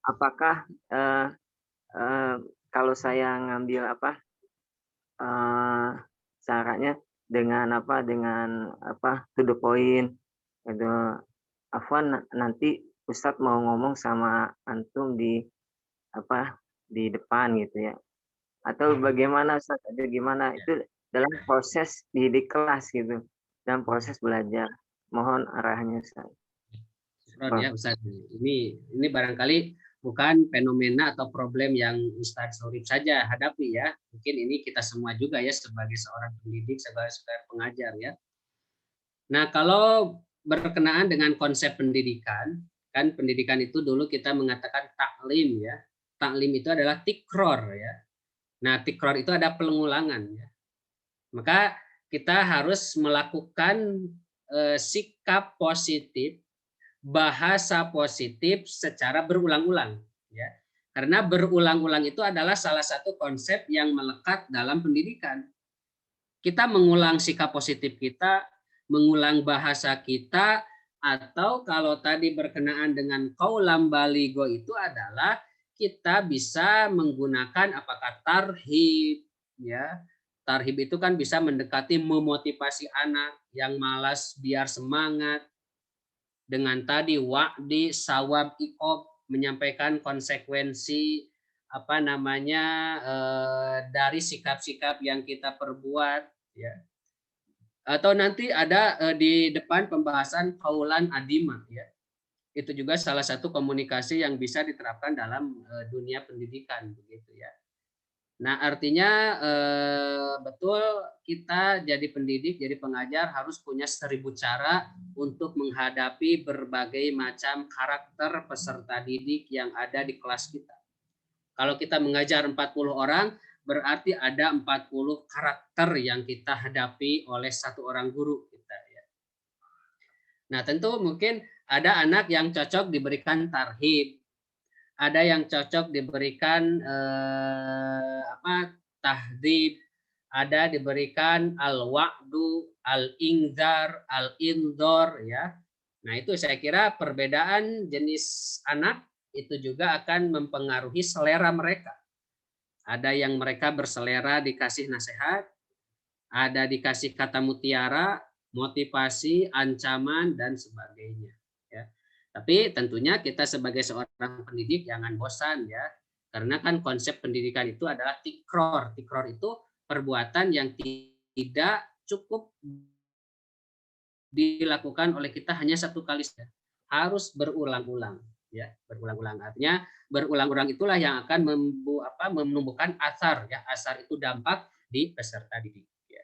Apakah kalau saya ngambil caranya dengan to the point itu, Afwan nanti Ustadz mau ngomong sama antum di depan gitu ya, atau bagaimana Ustadz, ada gimana itu dalam proses di kelas gitu, dalam proses belajar. Mohon arahannya Ustadz. Ya Ustadz, ini barangkali bukan fenomena atau problem yang Ustadz Surip saja hadapi ya. Mungkin ini kita semua juga ya sebagai seorang pendidik, sebagai pengajar ya. Nah, kalau berkenaan dengan konsep pendidikan, kan pendidikan itu dulu kita mengatakan taklim ya. Taklim itu adalah tikror ya. Nah, tikror itu ada pengulangan ya. Maka kita harus melakukan sikap positif, bahasa positif secara berulang-ulang ya. Karena berulang-ulang itu adalah salah satu konsep yang melekat dalam pendidikan. Kita mengulang sikap positif kita, mengulang bahasa kita, atau kalau tadi berkenaan dengan qaulan baligho itu adalah kita bisa menggunakan apakah tarhib ya. Tarhib itu kan bisa mendekati memotivasi anak yang malas biar semangat. Dengan tadi wa'di, sawab, iqob, menyampaikan konsekuensi dari sikap-sikap yang kita perbuat ya. Atau nanti ada di depan pembahasan qaulan adima ya. Itu juga salah satu komunikasi yang bisa diterapkan dalam dunia pendidikan begitu ya. Nah, artinya betul kita jadi pendidik, jadi pengajar harus punya 1000 cara untuk menghadapi berbagai macam karakter peserta didik yang ada di kelas kita. Kalau kita mengajar 40 orang, berarti ada 40 karakter yang kita hadapi oleh satu orang guru kita. Ya. Nah, tentu mungkin ada anak yang cocok diberikan tarhib, ada yang cocok diberikan tahdib, ada diberikan al-wa'du, al-ingzar, al-indor, ya. Nah, itu saya kira perbedaan jenis anak itu juga akan mempengaruhi selera mereka. Ada yang mereka berselera dikasih nasihat, ada dikasih kata mutiara, motivasi, ancaman, dan sebagainya. Ya. Tapi tentunya kita sebagai seorang pendidik jangan bosan ya, karena kan konsep pendidikan itu adalah tikror. Tikror itu perbuatan yang tidak cukup dilakukan oleh kita hanya satu kali saja, harus berulang-ulang. Ya, berulang-ulang artinya berulang-ulang itulah yang akan menumbuhkan asar ya, asar itu dampak di peserta didik ya.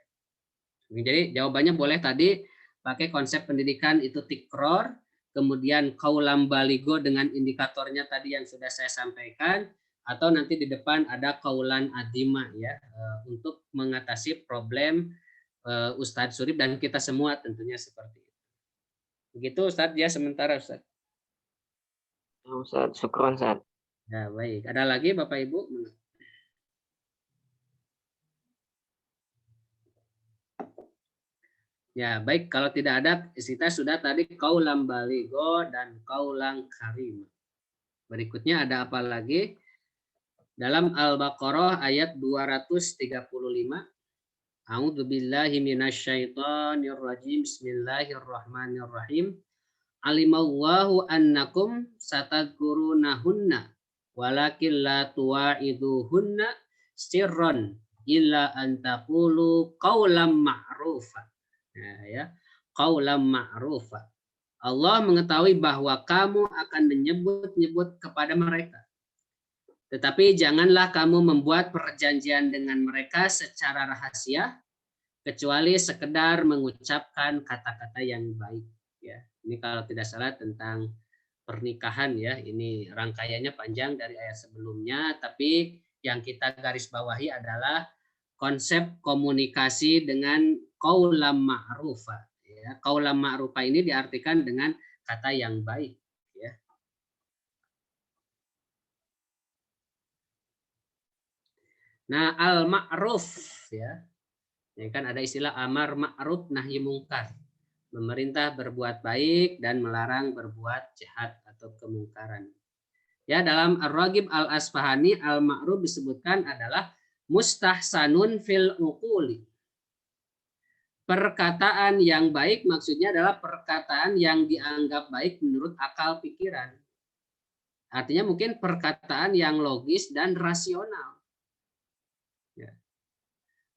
Jadi jawabannya boleh tadi pakai konsep pendidikan itu tikror, kemudian kaulam baligo dengan indikatornya tadi yang sudah saya sampaikan, atau nanti di depan ada kaulan adima ya, untuk mengatasi problem Ustadz Surip dan kita semua tentunya seperti itu. Begitu Ustadz ya sementara Ustadz. Ustadz, syukron Ustadz. Ya, baik. Ada lagi Bapak Ibu? Ya, baik. Kalau tidak ada, kita sudah tadi kaulam baligo dan kaulang karim. Berikutnya ada apa lagi? Dalam Al-Baqarah ayat 235. A'udzubillahi minasyaitonir rajim. Bismillahirrahmanirrahim. Alimallahu annakum satadkurunahunna walakin la tuwa'iduhunna sirran illa an taqulu qaulam ma'rufa. Nah, ya, qaulam ma'rufa. Allah mengetahui bahwa kamu akan menyebut-nyebut kepada mereka. Tetapi janganlah kamu membuat perjanjian dengan mereka secara rahasia kecuali sekedar mengucapkan kata-kata yang baik. Ya, ini kalau tidak salah tentang pernikahan ya. Ini rangkaiannya panjang dari ayat sebelumnya, tapi yang kita garis bawahi adalah konsep komunikasi dengan qaulam ma'rufa. Ya, qaulam ma'rufa ini diartikan dengan kata yang baik. Ya. Nah, al-ma'ruf ya. Ini kan ada istilah amar ma'ruf nahi mungkar. Memerintah berbuat baik dan melarang berbuat jahat atau kemungkaran. Ya, dalam Ar-Raghib Al-Asfahani al-ma'ruf disebutkan adalah mustahsanun fil uquli. Perkataan yang baik maksudnya adalah perkataan yang dianggap baik menurut akal pikiran. Artinya mungkin perkataan yang logis dan rasional. Ya.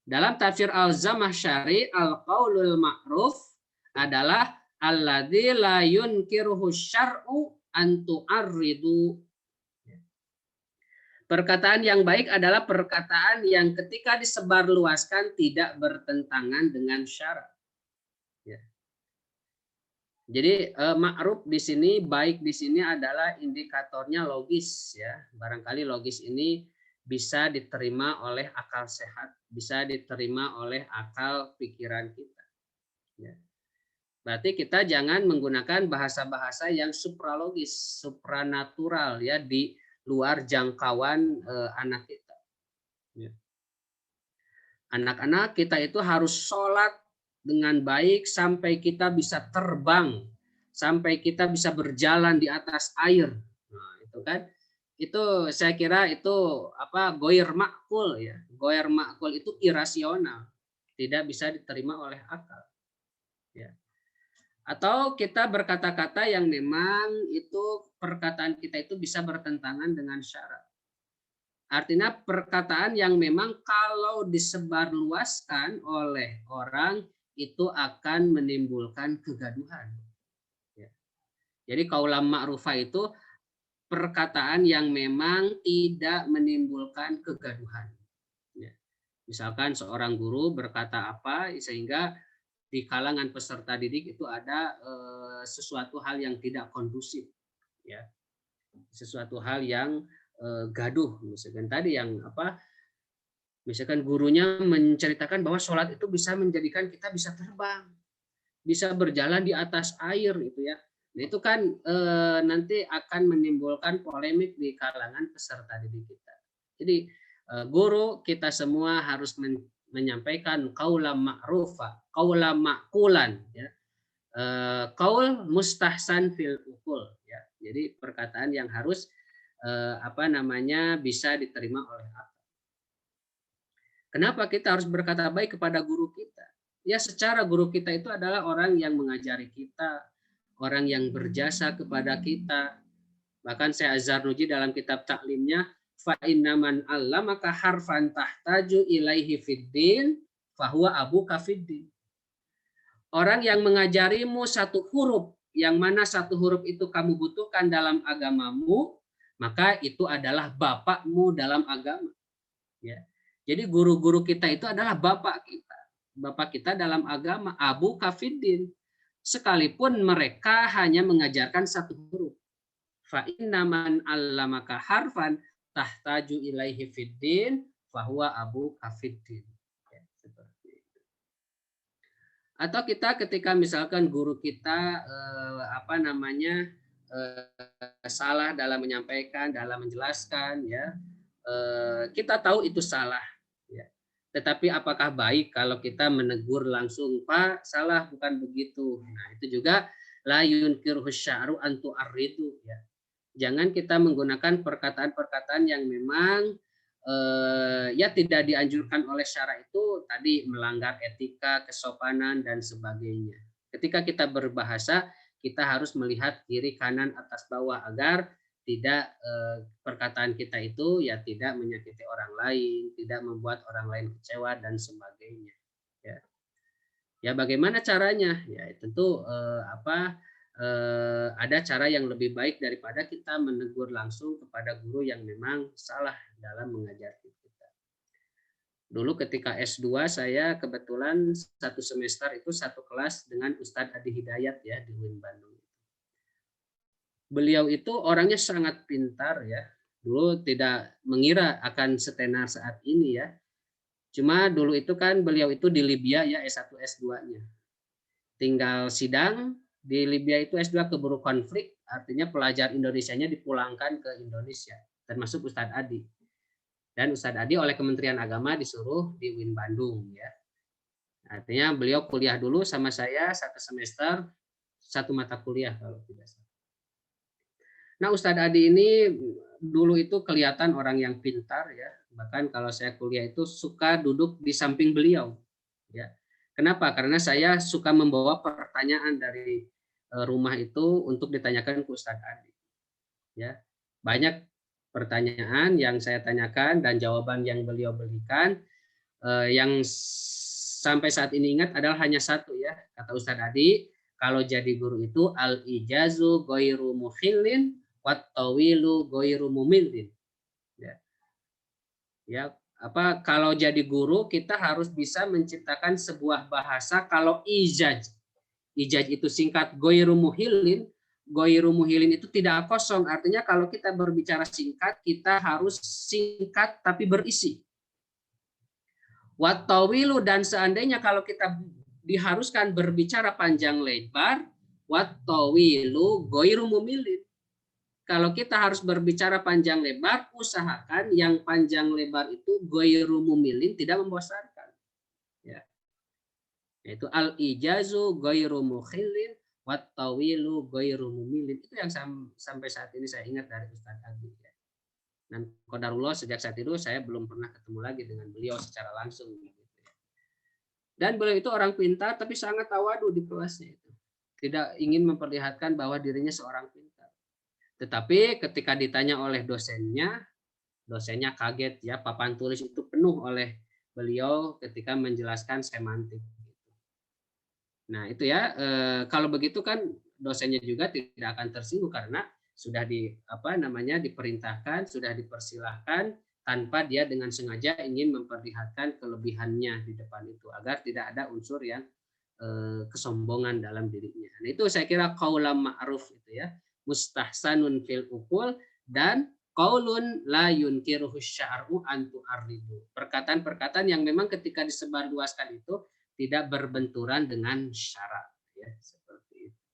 Dalam tafsir Al-Zamakhsyari al-qaulul ma'ruf adalah alladzi la yunkiruhu syar'u an tu'arridu. Perkataan yang baik adalah perkataan yang ketika disebarluaskan tidak bertentangan dengan syarak. Ya. Jadi ma'ruf di sini, baik di sini adalah indikatornya logis ya. Barangkali logis ini bisa diterima oleh akal sehat, bisa diterima oleh akal pikiran kita. Ya. Berarti kita jangan menggunakan bahasa-bahasa yang supralogis, supranatural ya, di luar jangkauan anak kita. Ya. Anak-anak kita itu harus sholat dengan baik sampai kita bisa terbang, sampai kita bisa berjalan di atas air. Nah, itu kan, itu saya kira itu goir makul ya. Goir makul itu irasional, tidak bisa diterima oleh akal. Ya. Atau kita berkata-kata yang memang itu perkataan kita itu bisa bertentangan dengan syarak. Artinya perkataan yang memang kalau disebarluaskan oleh orang itu akan menimbulkan kegaduhan. Ya. Jadi kaulam ma'rufah itu perkataan yang memang tidak menimbulkan kegaduhan. Ya. Misalkan seorang guru berkata apa sehingga di kalangan peserta didik itu ada sesuatu hal yang tidak kondusif, ya, sesuatu hal yang gaduh, misalkan tadi yang apa, misalkan gurunya menceritakan bahwa sholat itu bisa menjadikan kita bisa terbang, bisa berjalan di atas air gitu ya. Nah, itu kan nanti akan menimbulkan polemik di kalangan peserta didik kita. Jadi guru kita semua harus menyampaikan qaula ma'rufa, qaula ma'qulan ya. Qaul mustahsan fil uqul ya. Jadi perkataan yang harus bisa diterima oleh akal. Kenapa kita harus berkata baik kepada guru kita? Ya secara guru kita itu adalah orang yang mengajari kita, orang yang berjasa kepada kita. Bahkan Syekh Az-Zarnuji dalam kitab taklimnya, fa innaman allamaka harfan tahtaju ilaihi fiddin fahuwa abuka fiddin. Orang yang mengajarimu satu huruf, yang mana satu huruf itu kamu butuhkan dalam agamamu, maka itu adalah bapakmu dalam agama. Ya. Jadi guru-guru kita itu adalah bapak kita. Bapak kita dalam agama, Abu Kafiddin. Sekalipun mereka hanya mengajarkan satu huruf. Fa innaman allamaka harfan tahtaju ilaihi fiddin fahuwa Abu Kafiddin. Ya, seperti itu. Atau kita ketika misalkan guru kita salah dalam menyampaikan, dalam menjelaskan ya. Kita tahu itu salah. Tetapi apakah baik kalau kita menegur langsung, Pak, salah bukan begitu. Nah, itu juga la yunkirhu sya'ru antu arridu ya. Jangan kita menggunakan perkataan-perkataan yang memang ya tidak dianjurkan oleh syara itu tadi melanggar etika, kesopanan dan sebagainya. Ketika kita berbahasa, kita harus melihat kiri, kanan, atas, bawah agar tidak perkataan kita itu ya tidak menyakiti orang lain, tidak membuat orang lain kecewa dan sebagainya. Ya, ya bagaimana caranya? Ya tentu ada cara yang lebih baik daripada kita menegur langsung kepada guru yang memang salah dalam mengajar kita. Dulu ketika S2 saya kebetulan satu semester itu satu kelas dengan Ustadz Adi Hidayat ya di UIN Bandung. Beliau itu orangnya sangat pintar ya. Dulu tidak mengira akan setenar saat ini ya. Cuma dulu itu kan beliau itu di Libya ya S1 S2-nya. Tinggal sidang di Libya itu S2 keburu konflik, artinya pelajar Indonesianya dipulangkan ke Indonesia, termasuk Ustadz Adi. Dan Ustadz Adi oleh Kementerian Agama disuruh di UIN Bandung ya. Artinya beliau kuliah dulu sama saya satu semester, satu mata kuliah kalau tidak salah. Nah, Ustadz Adi ini dulu itu kelihatan orang yang pintar ya. Bahkan kalau saya kuliah itu suka duduk di samping beliau. Ya. Kenapa? Karena saya suka membawa pertanyaan dari rumah itu untuk ditanyakan ke Ustadz Adi. Ya. Banyak pertanyaan yang saya tanyakan dan jawaban yang beliau berikan yang sampai saat ini ingat adalah hanya satu ya. Kata Ustadz Adi, kalau jadi guru itu al-ijazu ghairu mukhillin wat-tawilu ghairu mumillin. Ya, kalau jadi guru kita harus bisa menciptakan sebuah bahasa. Kalau ijaz itu singkat ghairu muhillin itu tidak kosong. Artinya kalau kita berbicara singkat, kita harus singkat tapi berisi. Wat-tawilu dan seandainya kalau kita diharuskan berbicara panjang lebar, wat-tawilu ghairu mumillin. Kalau kita harus berbicara panjang lebar, usahakan yang panjang lebar itu ghairu mumillin, tidak membosankan. Ya. Yaitu al-ijazu ghairu mukhillin wat tawilu ghairu mumillin. Itu yang sampai saat ini saya ingat dari Ustadz Adi. Ya. Dan qadarullah sejak saat itu saya belum pernah ketemu lagi dengan beliau secara langsung. Gitu. Dan beliau itu orang pintar tapi sangat tawadu di kelasnya itu. Tidak ingin memperlihatkan bahwa dirinya seorang pintar. Tetapi ketika ditanya oleh dosennya kaget ya, papan tulis itu penuh oleh beliau ketika menjelaskan semantik. Nah itu ya, kalau begitu kan dosennya juga tidak akan tersinggung karena sudah diperintahkan, sudah dipersilahkan tanpa dia dengan sengaja ingin memperlihatkan kelebihannya di depan itu agar tidak ada unsur yang kesombongan dalam dirinya. Nah itu saya kira qaula ma'ruf itu ya. Mustahsanun fil uqul dan qaulun la yunkiruhu syar'u antu arridu. Perkataan-perkataan yang memang ketika disebarluaskan itu tidak berbenturan dengan syarak, ya, seperti itu.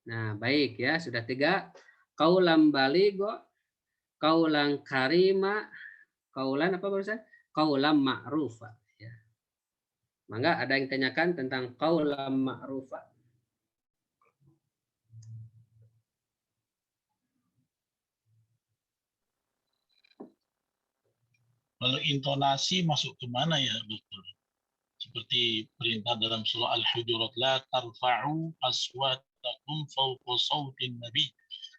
Nah, baik ya, sudah 3. Qaulan baligho, qaulan karima, qaulan apa barusan? Qaulan ma'rufa, ya. Mangga ada yang tanyakan tentang qaulan ma'rufa? Kalau intonasi masuk ke mana ya, Dokter? Seperti perintah dalam surah Al-Hujurat, la tarfa'u aswatakum fawqa sautin nabi.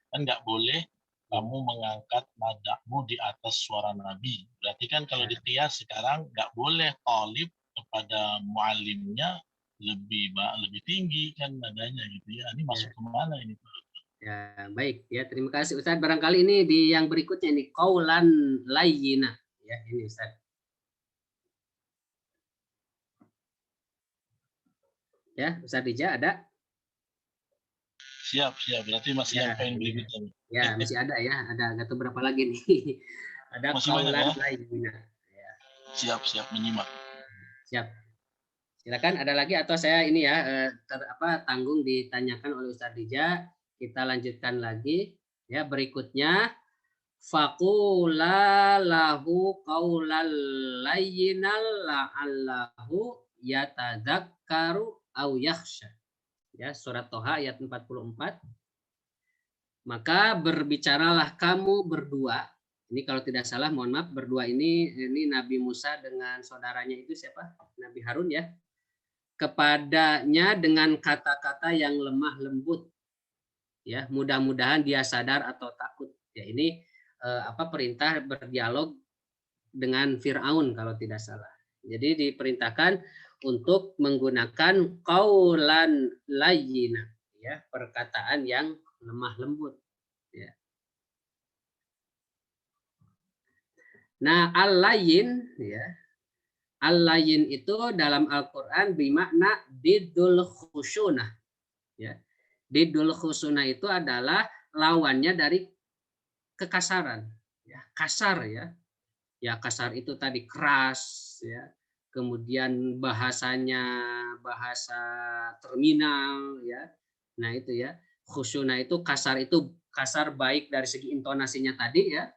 Kan nggak boleh kamu mengangkat nadakmu di atas suara Nabi. Berarti kan kalau di qiyas sekarang nggak boleh talib kepada muallimnya lebih tinggi kan nadanya gitu ya. Ini masuk ke mana ini, Pak? Ya, baik ya, terima kasih Ustaz. Barangkali ini di yang berikutnya ini qaulan layyina. Ya, ini Ustaz. Ya, Ustaz Dija ada? Siap. Berarti masih Ya, yang poin berikutnya. ya, masih ada ya. Ada tuh berapa lagi nih? Ada Masih banyak qaulan ya? layyina. Ya. Siap menyimak. Siap. Silakan ada lagi atau saya ini ya tanggung ditanyakan oleh Ustaz Dija. Kita lanjutkan lagi ya, berikutnya faqula lahu qaulal layyinal la'allahu yatadzakkaru au yakhsha. Ya, surat Toha ayat 44. Maka berbicaralah kamu berdua. Ini kalau tidak salah, mohon maaf, berdua ini Nabi Musa dengan saudaranya itu siapa? Nabi Harun ya. Kepadanya dengan kata-kata yang lemah lembut. Ya, mudah-mudahan dia sadar atau takut. Ya, ini perintah berdialog dengan Firaun kalau tidak salah. Jadi diperintahkan untuk menggunakan qaulan layyina, ya, perkataan yang lemah lembut, ya. Nah, al-layyin, ya. Al-layyin itu dalam Al-Qur'an bermakna diddul khusyunah, ya. Diddul khusyunah itu adalah lawannya dari kekasaran, ya, kasar ya. Ya, kasar itu tadi keras ya. Kemudian bahasanya bahasa terminal ya. Nah, itu ya. Khusyunah itu kasar baik dari segi intonasinya tadi ya.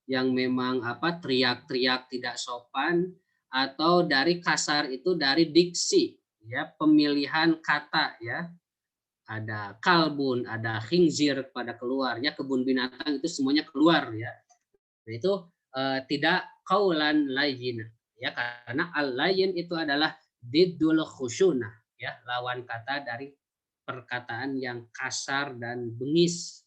Yang memang teriak-teriak tidak sopan, atau dari kasar itu dari diksi ya, pemilihan kata ya. Ada kalbun, ada khinzir pada keluarnya, kebun binatang itu semuanya keluar ya. Nah, itu tidak qaulan layyin ya, karena al-layyin itu adalah diddul khusyunah ya, lawan kata dari perkataan yang kasar dan bengis.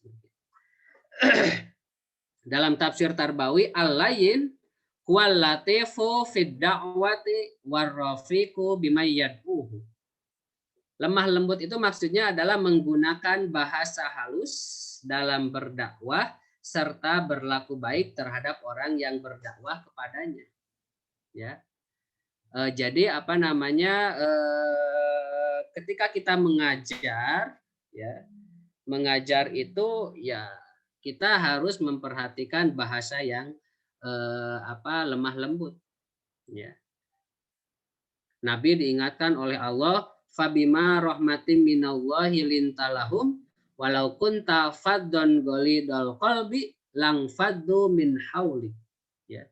Dalam tafsir Tarbawi, al-layyin huwal latifu fid da'wati warrafiqu bima yad'uhu. Lemah lembut itu maksudnya adalah menggunakan bahasa halus dalam berdakwah serta berlaku baik terhadap orang yang berdakwah kepadanya. Ya, jadi ketika kita mengajar, ya, mengajar itu ya kita harus memperhatikan bahasa yang lemah lembut. Ya. Nabi diingatkan oleh Allah, fabima rahmatin minallahi lintalahum walau kunta faddon ghalidul qalbi lang faddu min haulik. Ya.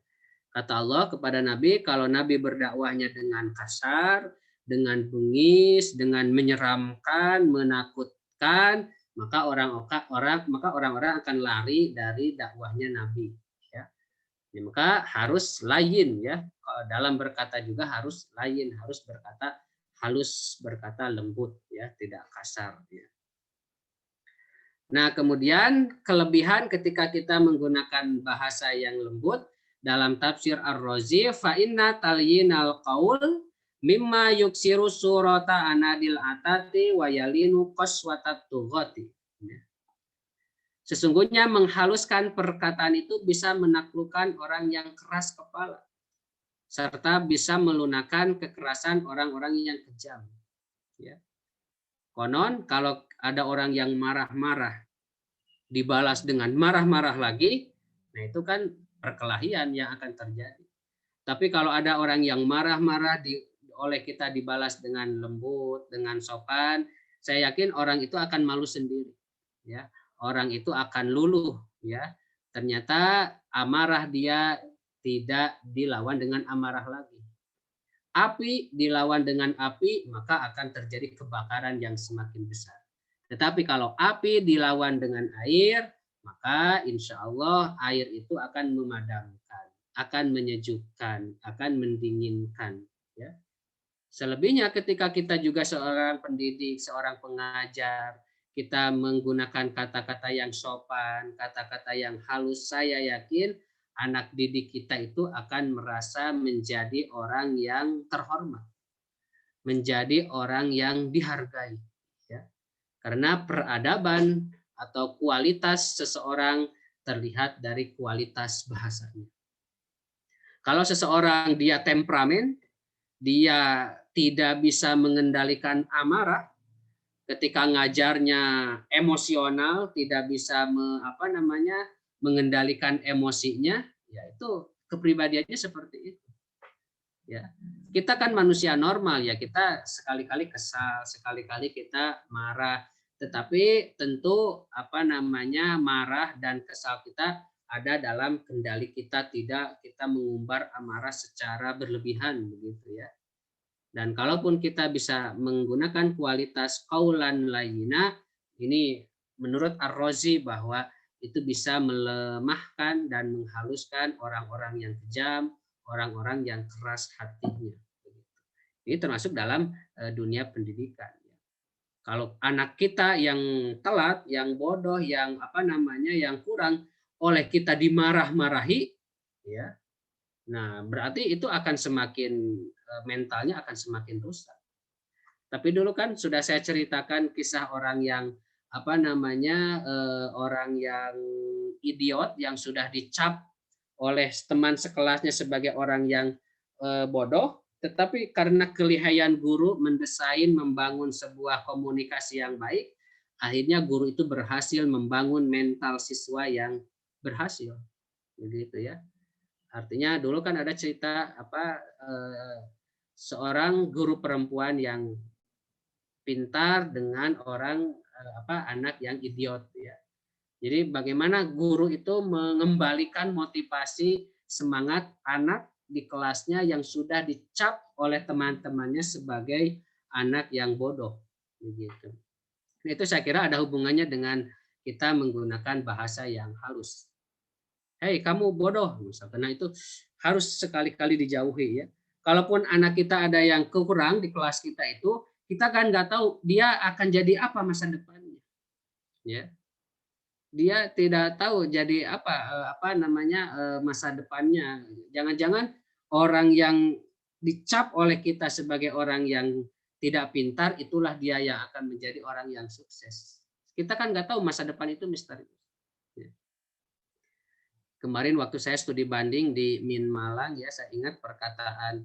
Kata Allah kepada Nabi, kalau Nabi berdakwahnya dengan kasar, dengan bengis, dengan menyeramkan, menakutkan, maka orang-orang akan lari dari dakwahnya Nabi. Ya. Ya, maka harus layyin ya. Dalam berkata juga harus layyin, harus berkata halus, berkata lembut ya, tidak kasar ya. Nah, kemudian kelebihan ketika kita menggunakan bahasa yang lembut dalam tafsir Ar-Razi, fa inna talyinal qaul mimma yuksiru surata anadil atati wa yalinu qaswatat tughati. Sesungguhnya menghaluskan perkataan itu bisa menaklukkan orang yang keras kepala serta bisa melunakkan kekerasan orang-orang yang kejam. Ya. Konon kalau ada orang yang marah-marah dibalas dengan marah-marah lagi, nah itu kan perkelahian yang akan terjadi. Tapi kalau ada orang yang marah-marah oleh kita dibalas dengan lembut, dengan sopan, saya yakin orang itu akan malu sendiri, ya. Orang itu akan luluh, ya. Ternyata amarah dia tidak dilawan dengan amarah lagi. Api dilawan dengan api, maka akan terjadi kebakaran yang semakin besar. Tetapi kalau api dilawan dengan air, maka insya Allah air itu akan memadamkan, akan menyejukkan, akan mendinginkan. Ya. Selebihnya ketika kita juga seorang pendidik, seorang pengajar, kita menggunakan kata-kata yang sopan, kata-kata yang halus, saya yakin anak didik kita itu akan merasa menjadi orang yang terhormat, menjadi orang yang dihargai. Ya. Karena peradaban atau kualitas seseorang terlihat dari kualitas bahasanya. Kalau seseorang dia temperamen, dia tidak bisa mengendalikan amarah, ketika ngajarnya emosional, tidak bisa mengendalikan emosinya, ya itu kepribadiannya seperti itu. Ya. Kita kan manusia normal ya, kita sekali-kali kesal, sekali-kali kita marah, tetapi tentu marah dan kesal kita ada dalam kendali kita, tidak kita mengumbar amarah secara berlebihan begitu ya. Dan kalaupun kita bisa menggunakan kualitas qaulan layyina, ini menurut Ar-Razi bahwa itu bisa melemahkan dan menghaluskan orang-orang yang kejam, orang-orang yang keras hatinya. Ini termasuk dalam dunia pendidikan. Kalau anak kita yang telat, yang bodoh, yang yang kurang, oleh kita dimarah-marahi, ya, nah berarti itu akan semakin mentalnya akan semakin rusak. Tapi dulu kan sudah saya ceritakan kisah orang yang orang yang idiot yang sudah dicap oleh teman sekelasnya sebagai orang yang bodoh, tetapi karena kelihayan guru mendesain membangun sebuah komunikasi yang baik, akhirnya guru itu berhasil membangun mental siswa yang berhasil, begitu ya. Artinya dulu kan ada cerita seorang guru perempuan yang pintar dengan anak yang idiot ya. Jadi bagaimana guru itu mengembalikan motivasi semangat anak di kelasnya yang sudah dicap oleh teman-temannya sebagai anak yang bodoh begitu. Nah, itu saya kira ada hubungannya dengan kita menggunakan bahasa yang halus. Hei kamu bodoh misalkan, nah itu harus sekali-kali dijauhi ya. Kalaupun anak kita ada yang kurang di kelas kita itu, kita kan nggak tahu dia akan jadi apa masa depannya, ya. Dia tidak tahu jadi masa depannya. Jangan-jangan orang yang dicap oleh kita sebagai orang yang tidak pintar, itulah dia yang akan menjadi orang yang sukses. Kita kan nggak tahu masa depan itu misteri. Kemarin waktu saya studi banding di Min Malang ya, saya ingat perkataan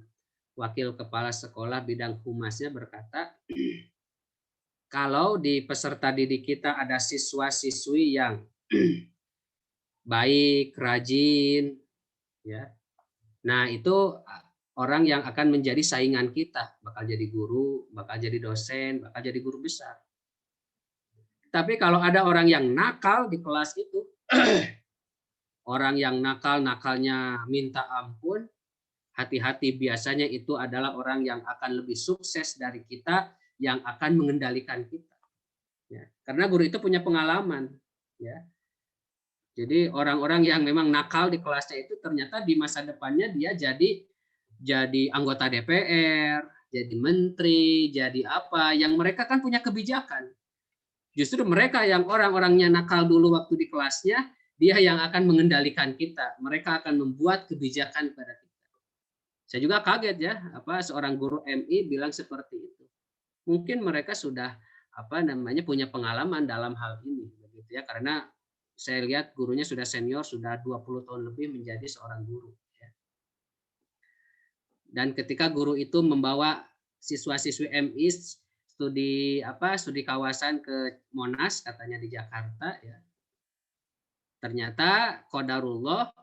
wakil kepala sekolah bidang humasnya berkata, kalau di peserta didik kita ada siswa-siswi yang baik, rajin, ya, nah itu orang yang akan menjadi saingan kita, bakal jadi guru, bakal jadi dosen, bakal jadi guru besar. Tapi kalau ada orang yang nakal di kelas itu, orang yang nakalnya minta ampun, hati-hati, biasanya itu adalah orang yang akan lebih sukses dari kita, yang akan mengendalikan kita. Ya, karena guru itu punya pengalaman. Ya. Jadi orang-orang yang memang nakal di kelasnya itu ternyata di masa depannya dia jadi anggota DPR, jadi menteri, jadi apa, yang mereka kan punya kebijakan. Justru mereka yang orang-orangnya nakal dulu waktu di kelasnya, dia yang akan mengendalikan kita. Mereka akan membuat kebijakan pada kita. Saya juga kaget ya, seorang guru MI bilang seperti itu. Mungkin mereka sudah punya pengalaman dalam hal ini, begitu ya. Karena saya lihat gurunya sudah senior, sudah 20 tahun lebih menjadi seorang guru. Ya. Dan ketika guru itu membawa siswa-siswi MI studi kawasan ke Monas, katanya di Jakarta, ya. Ternyata qadarullah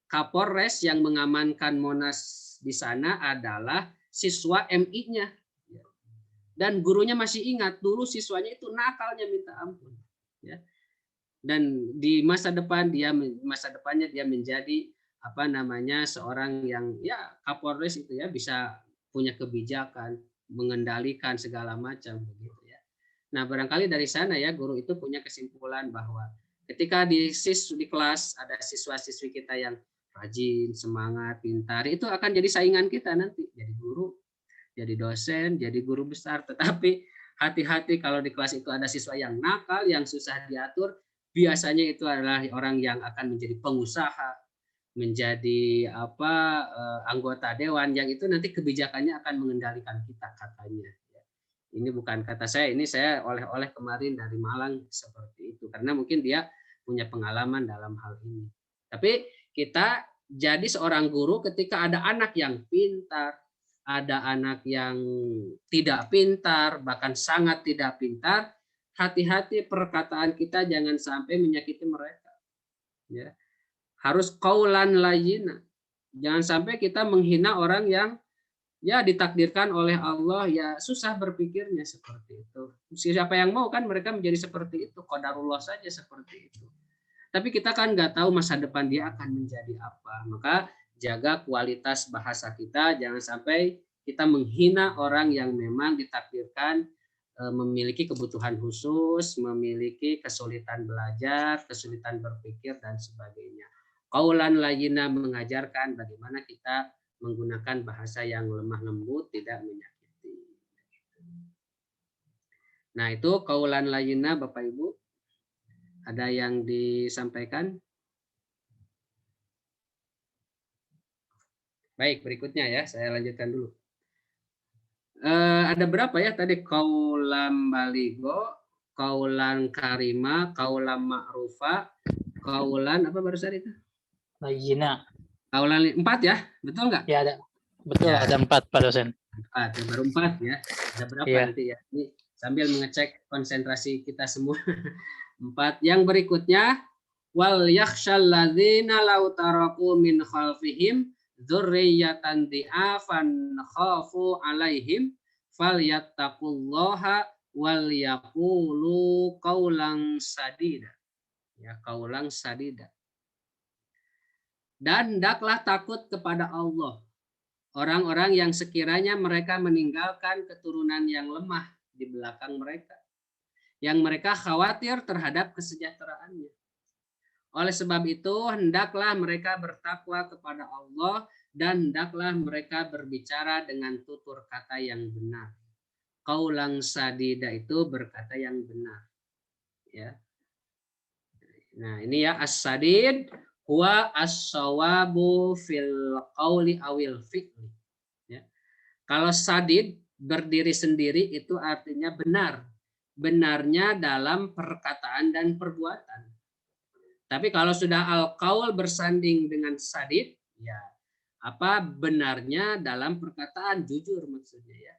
Kapolres yang mengamankan Monas di sana adalah siswa MI-nya. Dan gurunya masih ingat dulu siswanya itu nakalnya minta ampun. Ya. Dan di masa depannya dia menjadi seorang yang ya Kapolres itu ya bisa punya kebijakan, mengendalikan segala macam begitu ya. Nah, barangkali dari sana ya guru itu punya kesimpulan bahwa ketika di kelas ada siswa-siswi kita yang rajin, semangat, pintar, itu akan jadi saingan kita nanti jadi guru, jadi dosen, jadi guru besar. Tetapi hati-hati kalau di kelas itu ada siswa yang nakal, yang susah diatur, biasanya itu adalah orang yang akan menjadi pengusaha, menjadi anggota dewan, yang itu nanti kebijakannya akan mengendalikan kita katanya. Ini bukan kata saya, ini saya oleh-oleh kemarin dari Malang seperti itu, karena mungkin dia punya pengalaman dalam hal ini. Tapi kita jadi seorang guru ketika ada anak yang pintar, ada anak yang tidak pintar, bahkan sangat tidak pintar, hati-hati perkataan kita jangan sampai menyakiti mereka. Ya. Harus qaulan layyina. Jangan sampai kita menghina orang yang ya ditakdirkan oleh Allah ya susah berpikirnya seperti itu. Siapa yang mau kan mereka menjadi seperti itu, qadarullah saja seperti itu. Tapi kita kan nggak tahu masa depan dia akan menjadi apa. Maka jaga kualitas bahasa kita, jangan sampai kita menghina orang yang memang ditakdirkan memiliki kebutuhan khusus, memiliki kesulitan belajar, kesulitan berpikir dan sebagainya. Qaulan layyina mengajarkan bagaimana kita menggunakan bahasa yang lemah lembut, tidak menyakiti. Nah, itu qaulan layyina Bapak Ibu. Ada yang disampaikan? Baik, berikutnya ya, saya lanjutkan dulu. Ada berapa ya tadi? Qaulan baligo, qaulan karima, qaulan ma'rufa, qaulan apa barusan itu? Layyina. Qaulan 4 ya, betul nggak? Ya ada. Betul, Ya. ada 4 Pak dosen. 4, ya, baru 4 ya. Ada berapa nanti ya? Ini sambil mengecek konsentrasi kita semua. 4. Yang berikutnya, wal yakhshal ladzina law taraku min khalfihim dzurriyyatan di'afan khafu alaihim falyattaqullaha wal yaqulu qaulan sadida. Ya, qaulan sadida. Dan hendaklah takut kepada Allah orang-orang yang sekiranya mereka meninggalkan keturunan yang lemah di belakang mereka, yang mereka khawatir terhadap kesejahteraannya. Oleh sebab itu, hendaklah mereka bertakwa kepada Allah dan hendaklah mereka berbicara dengan tutur kata yang benar. Qaulan sadida itu berkata yang benar. Ya. Nah, ini ya as-sadid huwa as-sawabu fil qauli awil fi'li. Ya. Kalau sadid berdiri sendiri itu artinya benar. Benarnya dalam perkataan dan perbuatan. Tapi kalau sudah al-qaul bersanding dengan sadid, ya benarnya dalam perkataan, jujur maksudnya ya.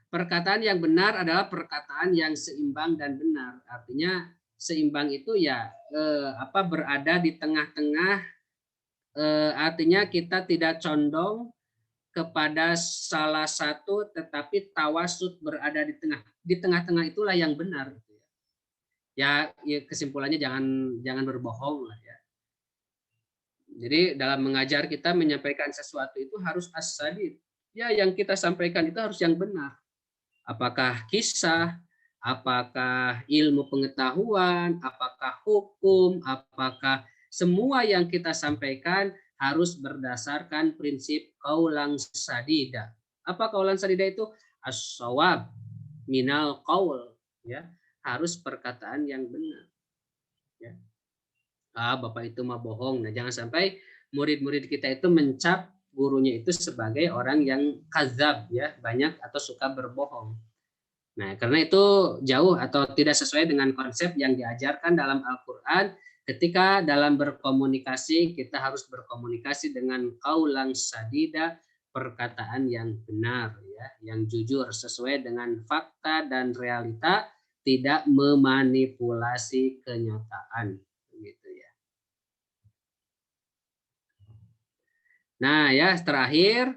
Perkataan yang benar adalah perkataan yang seimbang dan benar. Artinya seimbang itu ya berada di tengah-tengah, artinya kita tidak condong kepada salah satu, tetapi tawasud berada di tengah. Di tengah-tengah itulah yang benar. Ya kesimpulannya jangan berbohong lah ya. Jadi dalam mengajar kita menyampaikan sesuatu itu harus as-sadid. Ya yang kita sampaikan itu harus yang benar. Apakah kisah, apakah ilmu pengetahuan, apakah hukum, apakah semua yang kita sampaikan harus berdasarkan prinsip qaulan sadida. Apa qaulan sadida itu? As-shawab minal qaul, ya. Harus perkataan yang benar. Ya. Bapak itu mah bohong. Nah, jangan sampai murid-murid kita itu mencap gurunya itu sebagai orang yang kadzab, ya, banyak atau suka berbohong. Nah, karena itu jauh atau tidak sesuai dengan konsep yang diajarkan dalam Al-Qur'an. Ketika dalam berkomunikasi, kita harus berkomunikasi dengan qaulan sadida, perkataan yang benar, ya, yang jujur sesuai dengan fakta dan realita, tidak memanipulasi kenyataan. Nah, ya terakhir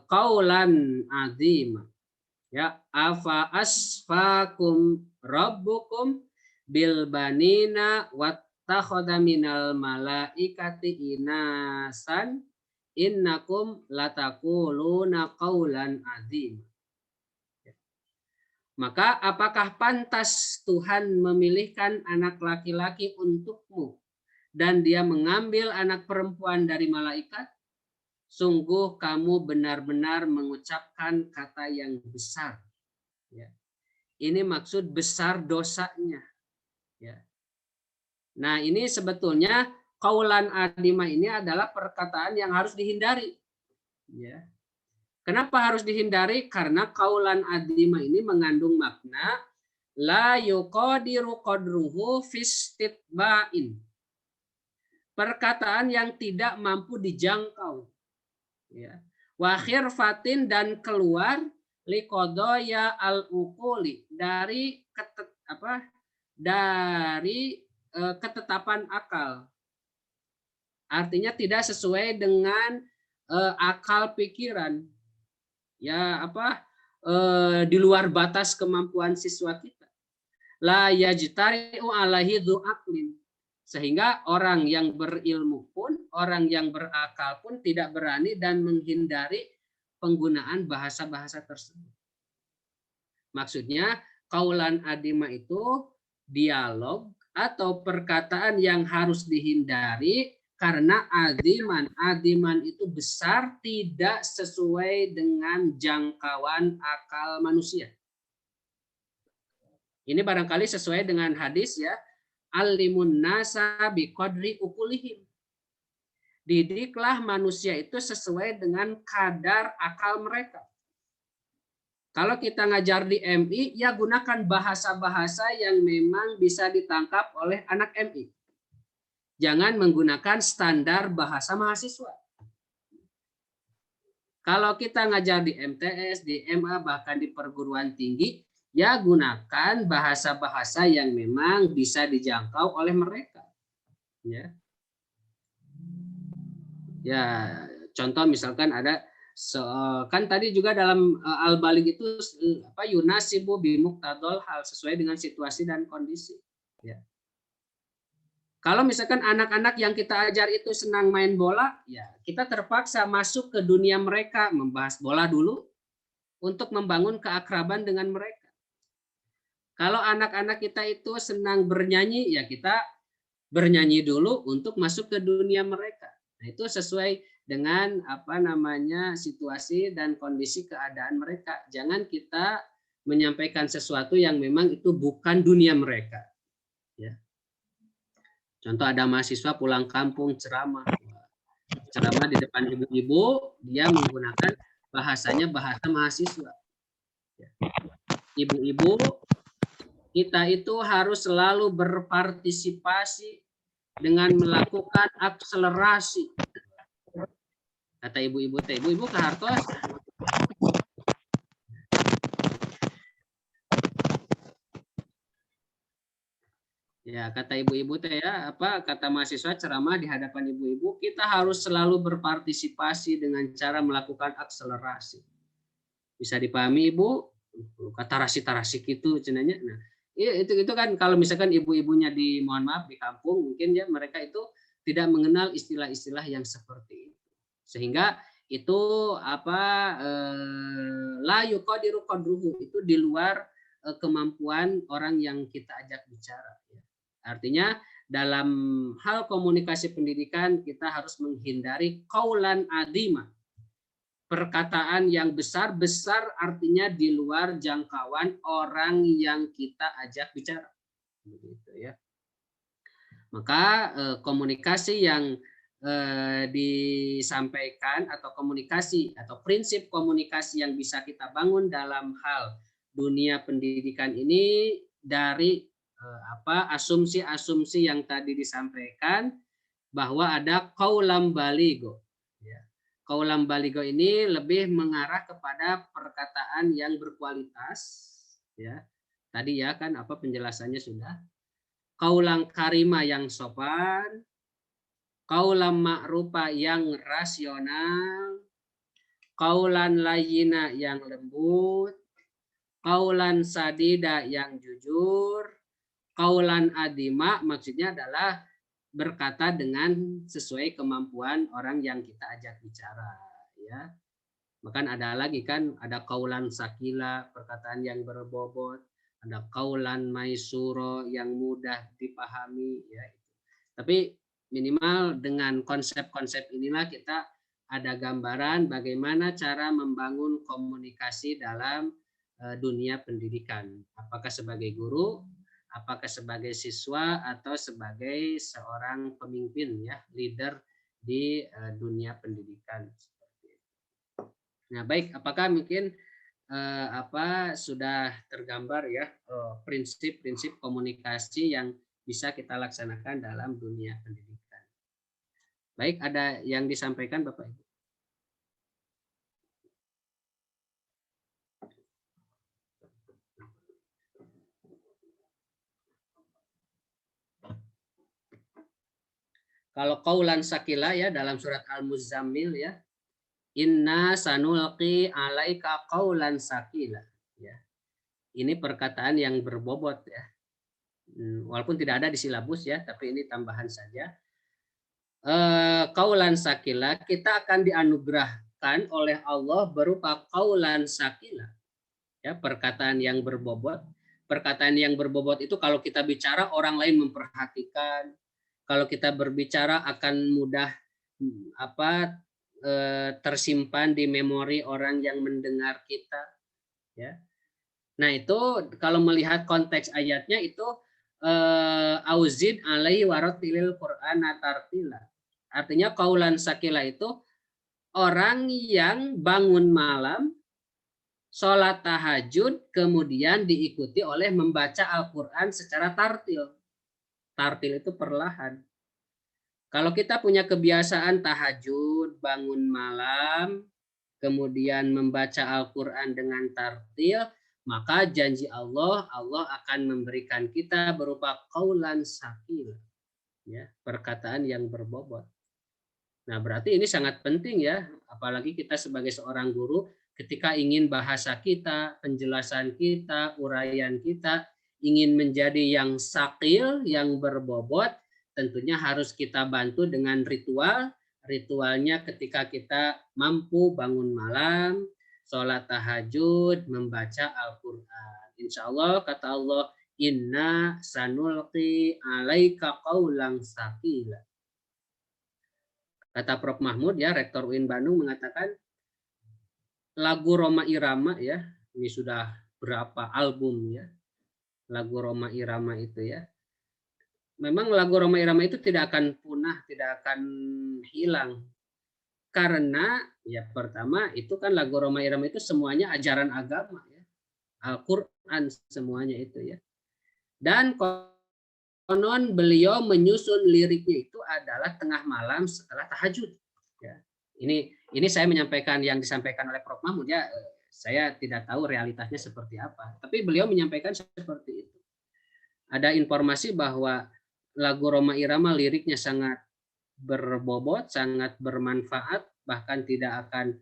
qaulan azima. Ya, afa asfakum rabbukum bil banina wattakhadha minal malaikati inasan innakum latakuluna qaulan azim. Maka apakah pantas Tuhan memilihkan anak laki-laki untukmu dan dia mengambil anak perempuan dari malaikat? Sungguh kamu benar-benar mengucapkan kata yang besar. Ya. Ini maksud besar dosanya. Ya. Nah, ini sebetulnya qaulan adimah ini adalah perkataan yang harus dihindari. Ya. Kenapa harus dihindari? Karena qaulan adimah ini mengandung makna la yuqadiru qadruhu fistitba'in. Perkataan yang tidak mampu dijangkau. Ya. Wa khirfatin dan keluar liqadaya al-uquli dari ketetapan akal. Artinya tidak sesuai dengan akal pikiran. Ya, di luar batas kemampuan siswa kita. La yajtari'u alaihi dzu aqlin. Sehingga orang yang berilmu pun, orang yang berakal pun tidak berani dan menghindari penggunaan bahasa-bahasa tersebut. Maksudnya, qaulan adimah itu dialog atau perkataan yang harus dihindari karena adiman itu besar, tidak sesuai dengan jangkauan akal manusia. Ini barangkali sesuai dengan hadis ya, alimun nasa biqadri uqulihim. Didiklah manusia itu sesuai dengan kadar akal mereka. Kalau kita ngajar di MI, ya gunakan bahasa-bahasa yang memang bisa ditangkap oleh anak MI. Jangan menggunakan standar bahasa mahasiswa. Kalau kita ngajar di MTS, di MA, bahkan di perguruan tinggi, ya gunakan bahasa-bahasa yang memang bisa dijangkau oleh mereka. Ya, contoh misalkan ada kan tadi juga dalam al-baligh itu yunasibu bimuqtadol hal, sesuai dengan situasi dan kondisi. Ya. Kalau misalkan anak-anak yang kita ajar itu senang main bola, ya kita terpaksa masuk ke dunia mereka, membahas bola dulu untuk membangun keakraban dengan mereka. Kalau anak-anak kita itu senang bernyanyi, ya kita bernyanyi dulu untuk masuk ke dunia mereka. Nah, itu sesuai dengan situasi dan kondisi keadaan mereka. Jangan kita menyampaikan sesuatu yang memang itu bukan dunia mereka. Ya. Contoh ada mahasiswa pulang kampung ceramah di depan ibu-ibu, dia menggunakan bahasanya bahasa mahasiswa. Ibu-ibu, kita itu harus selalu berpartisipasi dengan melakukan akselerasi. Kata ibu-ibu ke Hartos. Ya, kata ibu-ibu kata mahasiswa ceramah di hadapan ibu-ibu, kita harus selalu berpartisipasi dengan cara melakukan akselerasi. Bisa dipahami Ibu? Kata tarasi gitu cenanya. Nah, itu kan kalau misalkan ibu-ibunya di kampung, mungkin ya mereka itu tidak mengenal istilah-istilah yang seperti itu. Sehingga itu la yuqadiru qadruhu, itu di luar kemampuan orang yang kita ajak bicara. Artinya dalam hal komunikasi pendidikan kita harus menghindari qaulan adimah. Perkataan yang besar-besar artinya di luar jangkauan orang yang kita ajak bicara. Begitu ya. Maka komunikasi yang disampaikan atau komunikasi atau prinsip komunikasi yang bisa kita bangun dalam hal dunia pendidikan ini dari asumsi-asumsi yang tadi disampaikan, bahwa ada qaulam baligho. Ya. Qaulam baligho ini lebih mengarah kepada perkataan yang berkualitas. Ya. Tadi ya kan penjelasannya sudah. Qaulan karima yang sopan, Qaulan ma'rufa yang rasional, qaulan layyina yang lembut, qaulan sadida yang jujur, qaulan adima maksudnya adalah berkata dengan sesuai kemampuan orang yang kita ajak bicara, ya. Bahkan ada lagi kan, ada qaulan sakila, perkataan yang berbobot, ada qaulan maisuro yang mudah dipahami, ya. Tapi minimal dengan konsep-konsep inilah kita ada gambaran bagaimana cara membangun komunikasi dalam dunia pendidikan. Apakah sebagai guru, apakah sebagai siswa, atau sebagai seorang pemimpin, ya, leader di dunia pendidikan. Nah, baik, apakah mungkin sudah tergambar ya prinsip-prinsip komunikasi yang bisa kita laksanakan dalam dunia pendidikan. Baik, ada yang disampaikan Bapak Ibu? Kalau qaulan sakila ya dalam surat Al-Muzammil ya, inna sanulqi alaika qaulan sakila, ya. Ini perkataan yang berbobot ya. Walaupun tidak ada di silabus ya, tapi ini tambahan saja. Qaulan sakila, kita akan dianugerahkan oleh Allah berupa qaulan sakila, ya, perkataan yang berbobot. Perkataan yang berbobot itu kalau kita bicara orang lain memperhatikan, kalau kita berbicara akan mudah tersimpan di memori orang yang mendengar kita, ya. Nah, itu kalau melihat konteks ayatnya itu auzid alaihi warattilil qur'ana tartila. Artinya qaulan sakila itu orang yang bangun malam, sholat tahajud, kemudian diikuti oleh membaca Al-Quran secara tartil. Tartil itu perlahan. Kalau kita punya kebiasaan tahajud, bangun malam, kemudian membaca Al-Quran dengan tartil, maka janji Allah akan memberikan kita berupa qaulan sakil, ya, perkataan yang berbobot. Nah, berarti ini sangat penting ya, apalagi kita sebagai seorang guru, ketika ingin bahasa kita, penjelasan kita, uraian kita, ingin menjadi yang sakil, yang berbobot, tentunya harus kita bantu dengan ritual. Ritualnya ketika kita mampu bangun malam, sholat tahajud, membaca Al-Quran. Insya Allah, kata Allah, inna sanulqi alaika qaulan sakila. Kata Prof. Mahmud ya, Rektor UIN Bandung mengatakan lagu Roma Irama ya, ini sudah berapa album ya, lagu Roma Irama itu ya. Memang lagu Roma Irama itu tidak akan punah, tidak akan hilang. Karena ya pertama itu kan lagu Roma Irama itu semuanya ajaran agama ya. Al-Quran semuanya itu ya. Dan konon beliau menyusun liriknya itu adalah tengah malam setelah tahajud. Ya. Ini saya menyampaikan yang disampaikan oleh Prof. Mahmud ya. Saya tidak tahu realitasnya seperti apa. Tapi beliau menyampaikan seperti itu. Ada informasi bahwa lagu Roma Irama liriknya sangat berbobot, sangat bermanfaat, bahkan tidak akan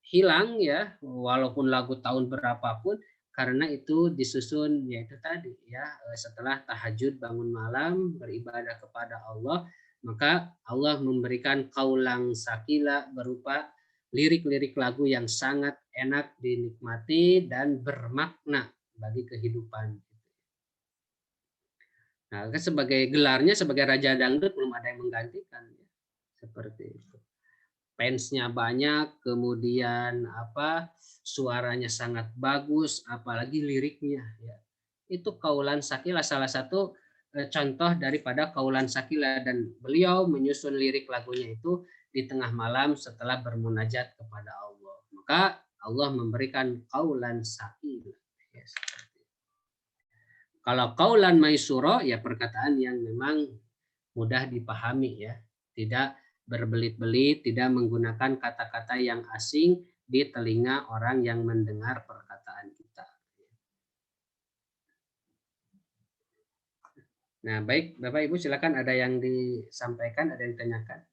hilang ya, walaupun lagu tahun berapapun. Karena itu disusun yaitu tadi ya, setelah tahajud bangun malam beribadah kepada Allah, maka Allah memberikan qaulan sakila berupa lirik-lirik lagu yang sangat enak dinikmati dan bermakna bagi kehidupan. Nah, sebagai gelarnya sebagai Raja Dangdut belum ada yang menggantikan ya. Seperti itu. Fansnya banyak, kemudian suaranya sangat bagus, apalagi liriknya ya. Itu qaulan sakila, salah satu contoh daripada qaulan sakila, dan beliau menyusun lirik lagunya itu di tengah malam setelah bermunajat kepada Allah. Maka Allah memberikan qaulan sakila. Ya, kalau qaulan maisuro ya perkataan yang memang mudah dipahami ya, tidak berbelit-belit, tidak menggunakan kata-kata yang asing di telinga orang yang mendengar perkataan kita. Nah, baik Bapak Ibu silakan, ada yang disampaikan, ada yang ditanyakan.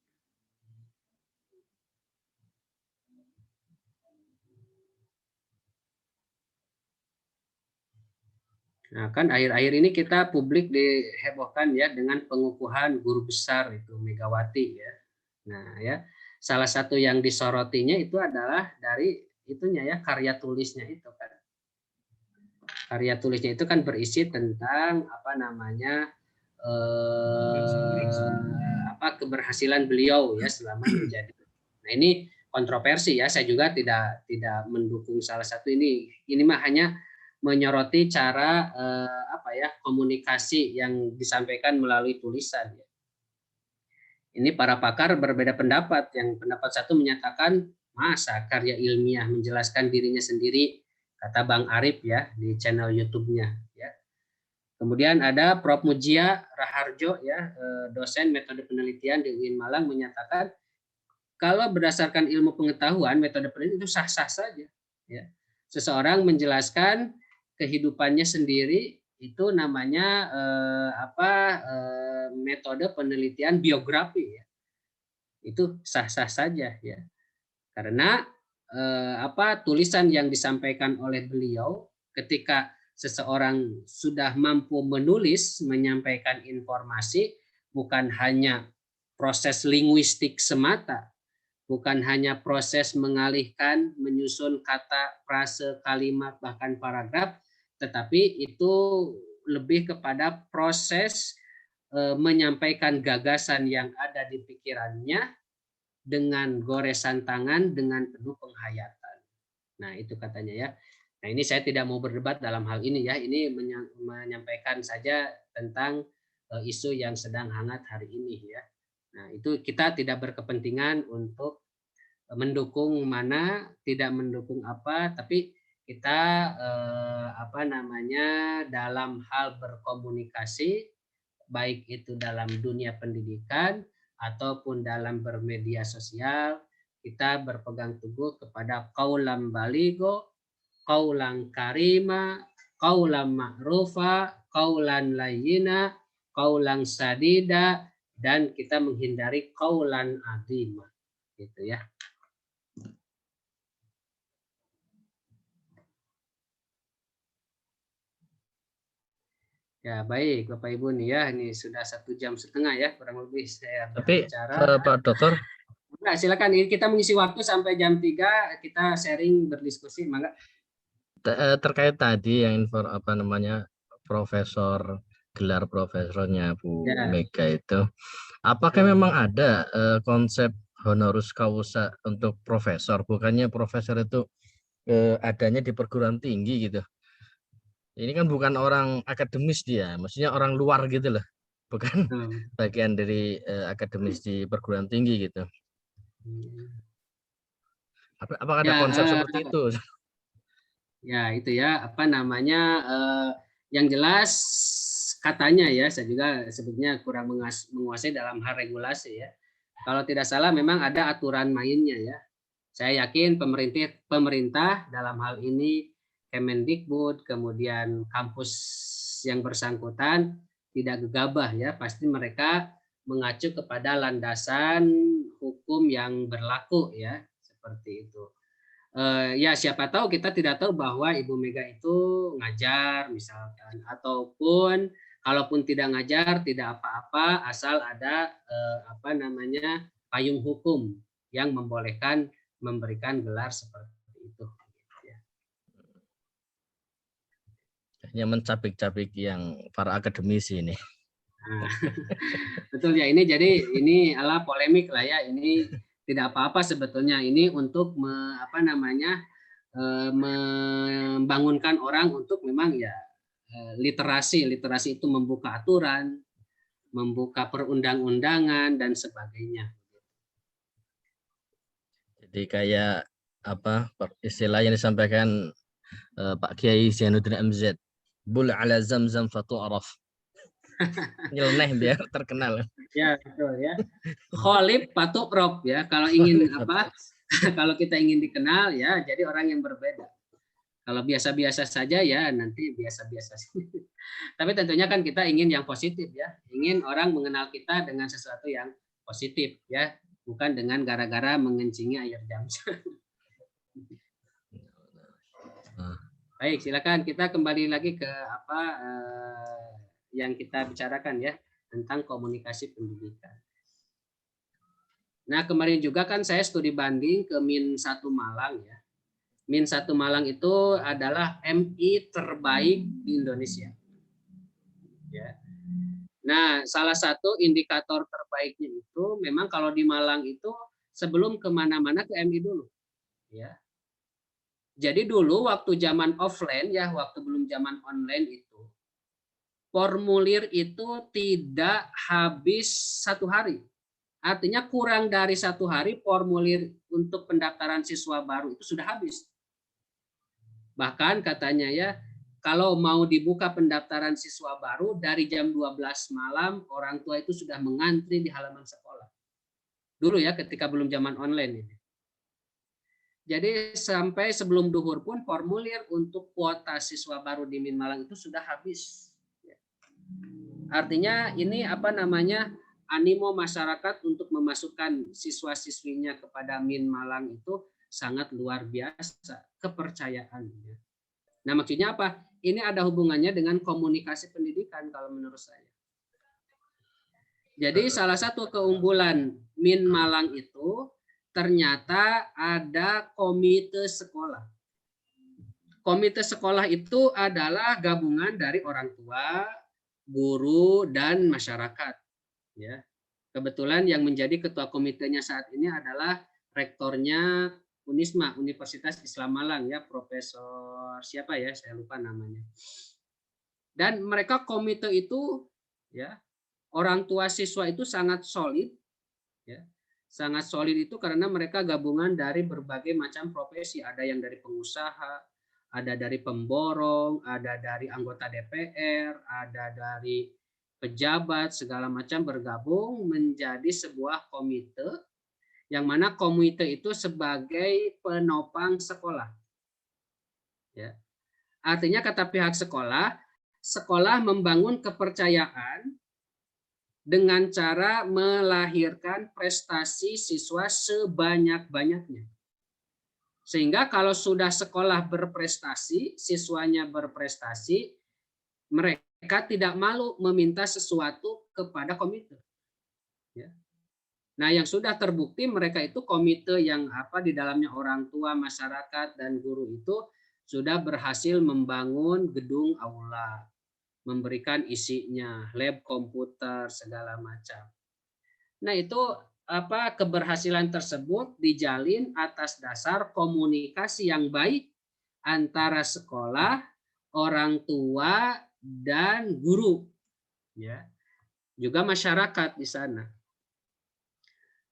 Nah, kan akhir-akhir ini kita publik dihebohkan ya dengan pengukuhan guru besar itu Megawati ya. Nah, ya salah satu yang disorotinya itu adalah dari itunya ya, karya tulisnya itu kan. Karya tulisnya itu kan berisi tentang apa namanya keberhasilan beliau ya selama menjadi. Nah, ini kontroversi ya. Saya juga tidak mendukung salah satu ini. Ini mah hanya menyoroti cara komunikasi yang disampaikan melalui tulisan. Ini para pakar berbeda pendapat. Yang pendapat satu menyatakan masa karya ilmiah menjelaskan dirinya sendiri, kata Bang Arif ya di channel YouTube-nya. Ya. Kemudian ada Prof. Mujia Raharjo ya, dosen metode penelitian di UIN Malang menyatakan kalau berdasarkan ilmu pengetahuan metode penelitian itu sah-sah saja. Ya. Seseorang menjelaskan kehidupannya sendiri itu namanya metode penelitian biografi ya. Itu sah-sah saja ya. Karena tulisan yang disampaikan oleh beliau ketika seseorang sudah mampu menulis, menyampaikan informasi, bukan hanya proses linguistik semata, bukan hanya proses mengalihkan, menyusun kata, frase, kalimat, bahkan paragraf, tetapi itu lebih kepada proses menyampaikan gagasan yang ada di pikirannya dengan goresan tangan, dengan penuh penghayatan. Nah, itu katanya ya. Nah, ini saya tidak mau berdebat dalam hal ini ya. Ini menyampaikan saja tentang isu yang sedang hangat hari ini ya. Nah, itu kita tidak berkepentingan untuk mendukung mana, tidak mendukung apa, tapi kita dalam hal berkomunikasi, baik itu dalam dunia pendidikan ataupun dalam bermedia sosial, kita berpegang teguh kepada qaulan baligo, qaulan karima, qaulan ma'rufa, qaulan layyina, qaulan sadida, dan kita menghindari qaulan azima. Gitu ya. Ya baik Bapak Ibu nih ya, ini sudah 1,5 jam ya kurang lebih saya berbicara. Pak Dokter, Nah, silakan, ini kita mengisi waktu sampai jam 3, kita sharing berdiskusi, mangga. terkait tadi yang profesor, gelar profesornya Bu Mega itu, apakah memang ada konsep honoris causa untuk profesor? Bukannya profesor itu adanya di perguruan tinggi gitu. Ini kan bukan orang akademis dia, maksudnya orang luar gitu loh, bukan bagian dari akademis di perguruan tinggi gitu. Apakah ada konsep seperti itu? Ya itu ya, yang jelas katanya ya, saya juga sebetulnya kurang menguasai dalam hal regulasi ya. Kalau tidak salah memang ada aturan mainnya ya. Saya yakin pemerintah dalam hal ini Kemendikbud, kemudian kampus yang bersangkutan tidak gegabah ya, pasti mereka mengacu kepada landasan hukum yang berlaku ya, seperti itu. Ya siapa tahu, kita tidak tahu bahwa Ibu Mega itu ngajar misalkan, ataupun kalaupun tidak ngajar tidak apa-apa asal ada payung hukum yang membolehkan memberikan gelar seperti itu. Hanya mencapik-capik yang para akademisi ini. Nah, betul ya, ini jadi ini adalah polemik lah ya, ini tidak apa-apa sebetulnya, ini untuk membangunkan orang untuk memang ya literasi itu membuka aturan, membuka perundang-undangan dan sebagainya. Jadi kayak istilah yang disampaikan Pak Kiai Zainuddin MZ, bul ala zamzam fatu'raf. Nyeleneh biar terkenal. Ya betul ya. Kholib patu'raf ya. Kalau ingin kalau kita ingin dikenal ya, jadi orang yang berbeda. Kalau biasa-biasa saja ya nanti biasa-biasa. Tapi tentunya kan kita ingin yang positif ya. Ingin orang mengenal kita dengan sesuatu yang positif ya, bukan dengan gara-gara mengencingi air zam-zam. Baik, silakan kita kembali lagi ke apa yang kita bicarakan ya tentang komunikasi pendidikan. Nah, kemarin juga kan saya studi banding ke Min 1 Malang ya. Min 1 Malang itu adalah MI terbaik di Indonesia. Ya. Nah, salah satu indikator terbaiknya itu memang kalau di Malang itu sebelum kemana-mana ke MI dulu. Ya. Jadi dulu waktu zaman offline ya, waktu belum zaman online itu, formulir itu tidak habis 1 hari. Artinya kurang dari 1 hari formulir untuk pendaftaran siswa baru itu sudah habis. Bahkan katanya ya, kalau mau dibuka pendaftaran siswa baru dari jam 12 malam, orang tua itu sudah mengantri di halaman sekolah. Dulu ya, ketika belum zaman online ini. Jadi sampai sebelum duhur pun formulir untuk kuota siswa baru di Min Malang itu sudah habis. Artinya ini apa namanya, animo masyarakat untuk memasukkan siswa-siswinya kepada Min Malang itu sangat luar biasa, kepercayaannya. Nah, maksudnya apa? Ini ada hubungannya dengan komunikasi pendidikan kalau menurut saya. Jadi salah satu keunggulan Min Malang itu ternyata ada komite sekolah. Komite sekolah itu adalah gabungan dari orang tua, guru, dan masyarakat. Ya, kebetulan yang menjadi ketua komitenya saat ini adalah rektornya Unisma, Universitas Islam Malang ya, Profesor siapa ya, saya lupa namanya. Dan mereka komite itu ya, orang tua siswa itu sangat solid ya. Sangat solid itu karena mereka gabungan dari berbagai macam profesi, ada yang dari pengusaha, ada dari pemborong, ada dari anggota DPR, ada dari pejabat, segala macam bergabung menjadi sebuah komite, yang mana komite itu sebagai penopang sekolah. Ya. Artinya kata pihak sekolah, sekolah membangun kepercayaan dengan cara melahirkan prestasi siswa sebanyak-banyaknya. Sehingga kalau sudah sekolah berprestasi, siswanya berprestasi, mereka tidak malu meminta sesuatu kepada komite. Ya. Nah, yang sudah terbukti mereka itu komite yang apa di dalamnya orang tua, masyarakat, dan guru itu sudah berhasil membangun gedung aula, memberikan isinya, lab komputer, segala macam. Nah, itu apa keberhasilan tersebut dijalin atas dasar komunikasi yang baik antara sekolah, orang tua, dan guru. Ya. Juga masyarakat di sana.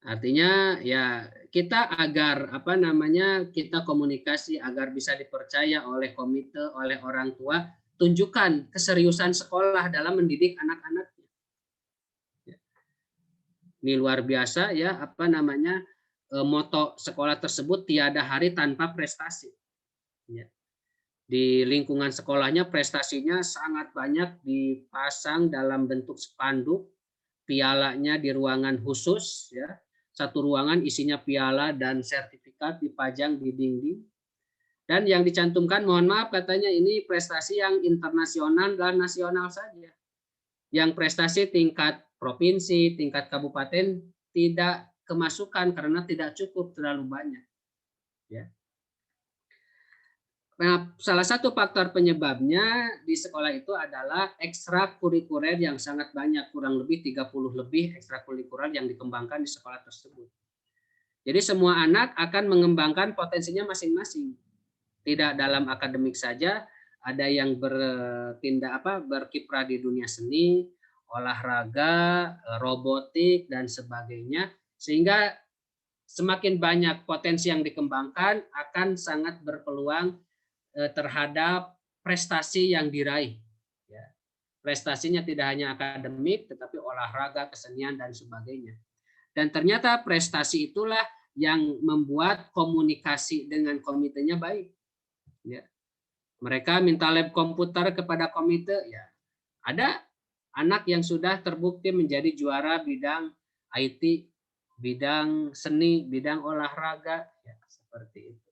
Artinya ya kita agar apa namanya kita komunikasi agar bisa dipercaya oleh komite, oleh orang tua, tunjukkan keseriusan sekolah dalam mendidik anak-anaknya. Ini luar biasa ya apa namanya moto sekolah tersebut, tiada hari tanpa prestasi. Ya. Di lingkungan sekolahnya prestasinya sangat banyak dipasang dalam bentuk spanduk, pialanya di ruangan khusus ya. Satu ruangan isinya piala dan sertifikat dipajang di dinding. Dan yang dicantumkan, mohon maaf katanya ini prestasi yang internasional dan nasional saja. Yang prestasi tingkat provinsi, tingkat kabupaten tidak kemasukan karena tidak cukup, terlalu banyak. Ya. Nah, salah satu faktor penyebabnya di sekolah itu adalah ekstrakurikuler yang sangat banyak, kurang lebih 30 lebih ekstrakurikuler yang dikembangkan di sekolah tersebut. Jadi semua anak akan mengembangkan potensinya masing-masing. Tidak dalam akademik saja, ada yang berkiprah di dunia seni, olahraga, robotik, dan sebagainya. Sehingga semakin banyak potensi yang dikembangkan akan sangat berpeluang terhadap prestasi yang diraih. Ya. Prestasinya tidak hanya akademik, tetapi olahraga, kesenian, dan sebagainya. Dan ternyata prestasi itulah yang membuat komunikasi dengan komitenya baik. Ya. Mereka minta lab komputer kepada komite, ya ada anak yang sudah terbukti menjadi juara bidang IT, bidang seni, bidang olahraga, ya, seperti itu.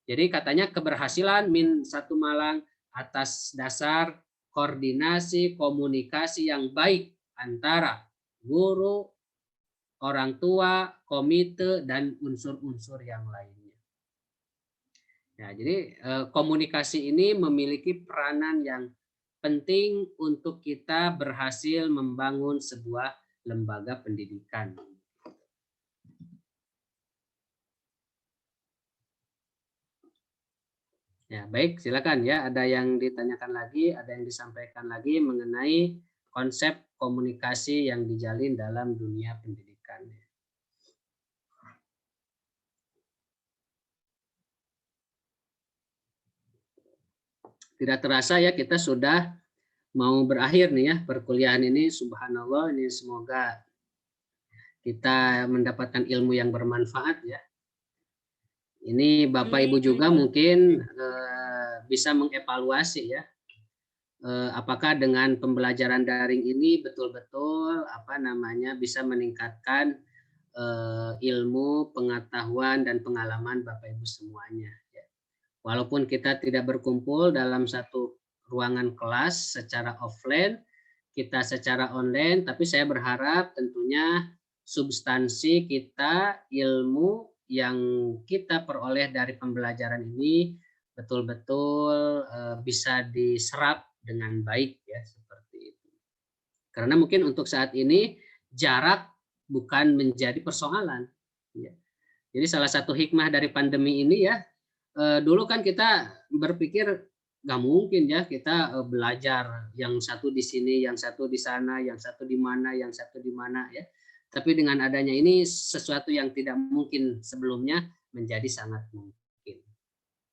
Jadi katanya keberhasilan Min 1 Malang atas dasar koordinasi komunikasi yang baik antara guru, orang tua, komite, dan unsur-unsur yang lainnya. Ya, jadi komunikasi ini memiliki peranan yang penting untuk kita berhasil membangun sebuah lembaga pendidikan. Ya, baik, silakan ya. Ada yang ditanyakan lagi, ada yang disampaikan lagi mengenai konsep komunikasi yang dijalin dalam dunia pendidikan. Tidak terasa ya kita sudah mau berakhir nih ya perkuliahan ini. Subhanallah, ini semoga kita mendapatkan ilmu yang bermanfaat ya. Ini Bapak Ibu juga mungkin bisa mengevaluasi ya, apakah dengan pembelajaran daring ini betul-betul bisa meningkatkan ilmu, pengetahuan, dan pengalaman Bapak Ibu semuanya. Ya. Walaupun kita tidak berkumpul dalam satu ruangan kelas secara offline, kita secara online, tapi saya berharap tentunya substansi kita, ilmu yang kita peroleh dari pembelajaran ini betul-betul bisa diserap dengan baik ya, seperti itu. Karena mungkin untuk saat ini jarak bukan menjadi persoalan. Ya. Jadi salah satu hikmah dari pandemi ini ya, dulu kan kita berpikir nggak mungkin ya kita belajar yang satu di sini, yang satu di sana, yang satu di mana, yang satu di mana ya. Tapi dengan adanya ini sesuatu yang tidak mungkin sebelumnya menjadi sangat mungkin.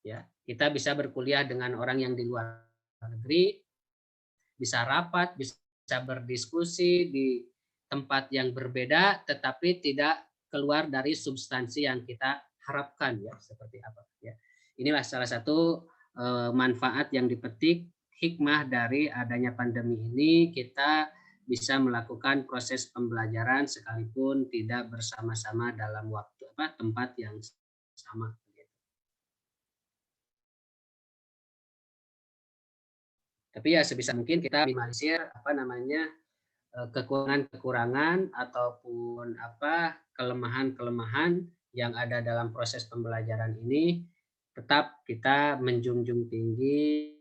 Ya, kita bisa berkuliah dengan orang yang di luar negeri, bisa rapat, bisa berdiskusi di tempat yang berbeda, tetapi tidak keluar dari substansi yang kita harapkan ya, seperti apa ya. Inilah salah satu manfaat yang dipetik, hikmah dari adanya pandemi ini, kita bisa melakukan proses pembelajaran sekalipun tidak bersama-sama dalam waktu tempat yang sama. Tapi ya sebisa mungkin kita minimalisir kekurangan-kekurangan ataupun kelemahan-kelemahan yang ada dalam proses pembelajaran ini. Tetap kita menjunjung tinggi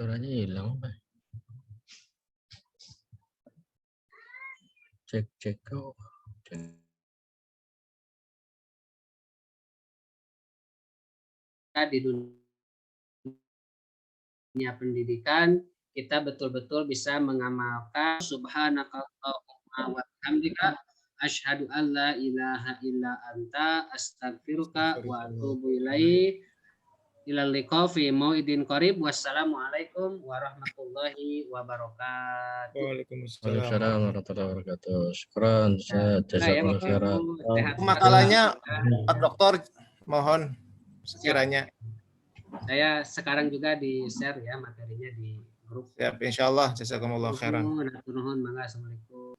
Suaranya hilang, Pak. Cek kau. Di dunia pendidikan kita betul-betul bisa mengamalkan subhanakallahumma wa bihamdika asyhadu an la ilaha illa anta astaghfiruka wa atubu ilaik. Ilal liqa fi mau'idin qarib. Wassalamualaikum warahmatullahi wabarakatuh. Waalaikumsalam warahmatullahi wabarakatuh. Syukran, jazakallahu khairan. Makalahnya Pak Dokter, mohon sekiranya. Saya sekarang juga di-share ya materinya di grup. Siap, insyaallah. Jazakumullah khairan. Nuhun, mangga. Assalamualaikum.